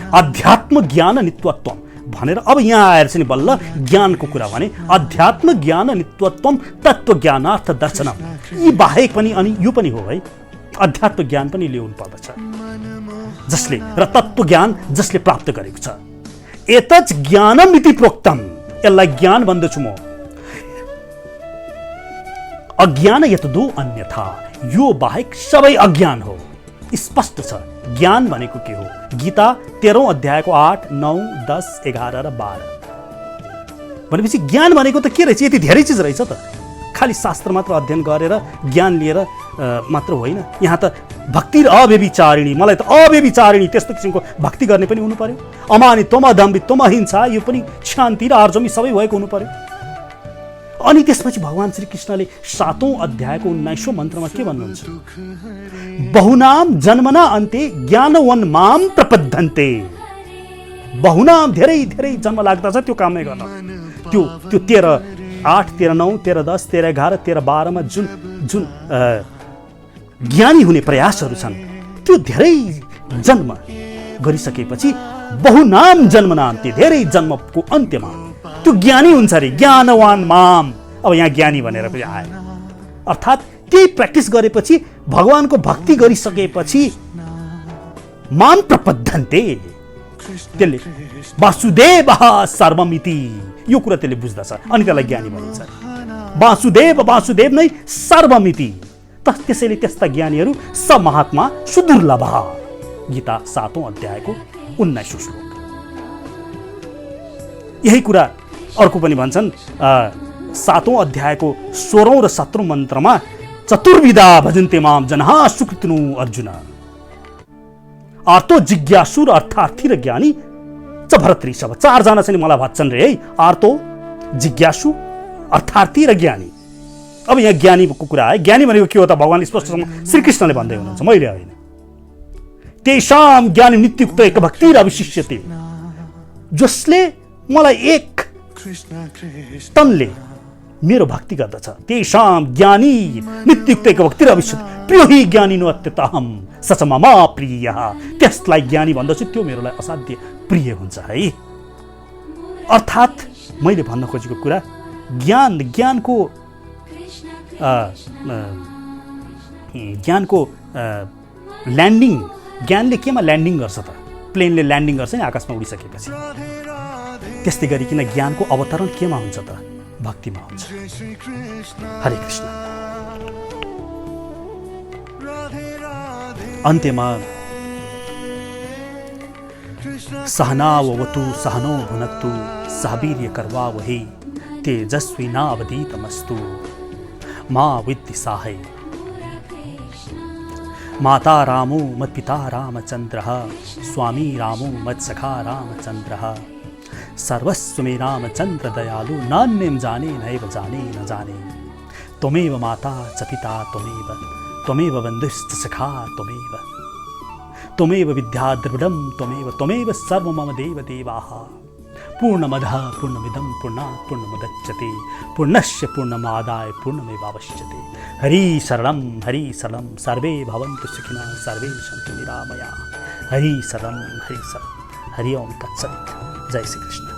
A: अध्यात्म ज्ञान नित्यत्वम भनेर अब यहाँ आएर चाहिँ बल्ल ज्ञानको कुरा भने अध्यात्म ज्ञान नित्यत्वम तत्त्व ज्ञानार्थ दर्शनम, यी बाहेक पनि अनि यो पनि हो है, अध्यात्म ज्ञान पनि ल्याउनु पर्दछ। जसले र तत्त्व ज्ञान जसले प्राप्त गरेको छ। एतच ज्ञानम इति प्रोक्तम, यसलाई ज्ञान भन्दछु म। अज्ञान यतदो अन्यथा, यो बाहेक सबै अज्ञान हो। स्पष्ट छ ज्ञान भनेको के हो। गीता 13औं अध्यायको 8, 9, 10, 11 र 12 भनेपछि ज्ञान भनेको त के रहेछ? यति धेरै चिज रहेछ त। खालि शास्त्र मात्र अध्ययन गरेर ज्ञान लिएर मात्र होइन। यहाँ त भक्ति अव्यभिचारिणी, मलाई त अव्यभिचारिणी त्यस्तो किसिमको भक्ति गर्ने पनि हुनु पर्यो। अमानित्वम अदम्भित्वम अहिंसा, यो पनि शान्ति र आर्जमी सबै भएको हुनु पर्यो। अनि त्यसपछि भगवान श्री कृष्णले 7औं अध्यायको 19औं मन्त्रमा के भन्नुहुन्छ? बहुनाम जन्मना अन्ते ज्ञानवन माम प्रपद्यन्ते। बहुनाम धेरै धेरै जन्म लाग्दछ त्यो कामै गर्न। त्यो 13, 8, 13, 9, 13, 10, 13, 11, 13, 12 मा जुन ज्ञानी हुने प्रयासहरू छन्, त्यो धेरै जन्म गरिसकेपछि बहुनाम जन्मना अन्ते, धेरै जन्मको अन्त्यमा त्यो ज्ञानी हुन्छ अरे। ज्ञानवान माम, अब यहाँ ज्ञानी भनेर पनि आयो। अर्थात् त्यही प्र्याक्टिस गरेपछि, भगवानको भक्ति गरिसकेपछि माम प्रपद्यन्ते, त्यसले वासुदेवः सर्वमिति, यो कुरा त्यसले बुझ्दछ अनि त्यसलाई ज्ञानी भनिन्छ। वासुदेव नै सर्वमिति, त्यसैले त्यस्ता ज्ञानीहरू स महात्मा सुदुर्लभ। गीता 7औं अध्यायको 19औं श्लोक। यही कुरा अर्को पनि भन्छन् 7औं अध्यायको 16औं र 17औं मन्त्रमा चतुर्विधा भजन्ते माम जनाः सुकृतिनो अर्जुन। आर्तो जिज्ञासु र अर्थार्थी र ज्ञानी च भरतरी सब, 4 जना चाहिँ मलाई भन्छन् रे है। आर्तो, जिज्ञासु, अर्थार्थी र ज्ञानी। अब यहाँ ज्ञानीको कुरा है। ज्ञानी भनेको के हो त? भगवान स्पष्टसँग श्री कृष्णले भन्दै हुनुहुन्छ, मैले होइन। तेषाम ज्ञानी नित्युक्त एक भक्ति र अविशिष्यते, जसले मलाई एक तनले मेरो भक्ति गर्दछ। तेषाम ज्ञानी नित्युक्त एक भक्ति र अविशिष्यते प्रियो हि ज्ञानिनो अत्यतहम स च मम प्रियः, त्यसलाई ज्ञानी भन्दछु, त्यो मेरोलाई असाध्य प्रिय हुन्छ है। अर्थात् मैले भन्न खोजेको कुरा, ज्ञानको ल्यान्डिङ, ज्ञानले केमा ल्यान्डिङ गर्छ त? प्लेनले ल्यान्डिङ गर्छ नि आकाशमा उडिसकेपछि। त्यस्तै गरिकन ज्ञानको अवतरण केमा हुन्छ त? भक्तिमा हुन्छ। हरे कृष्ण। अन्त्यमा सहनावतु सहनो भुनक्तु सह वीर्यकरवावहै तेजस्विनावधीतमस्तु मा विद्विषावहै। माता रामो मत्पिता रामचन्द्रः, स्वामी रामो मत्सखा रामचन्द्रः, सर्वस्व मे रामचन्द्र दयालु, नान्यं जाने नैव जाने न जाने। त्वमेव माता च पिता त्वमेव बन्धुश्च सखा त्वमेव विद्या द्रविडं त्वमेव सर्वं मम देवदेवाः। पूर्णमदः पूर्णमिदं पूर्णात् पूर्णमुदच्यते पूर्णस्य पूर्णमादाय पूर्णमेवावशिष्यते। हरि शरणं सर्वे भवन्तु सुखिनः सर्वे सन्तु निरामयाः। हरि शरणं हरि ओम तत्सत्। जय श्री कृष्ण।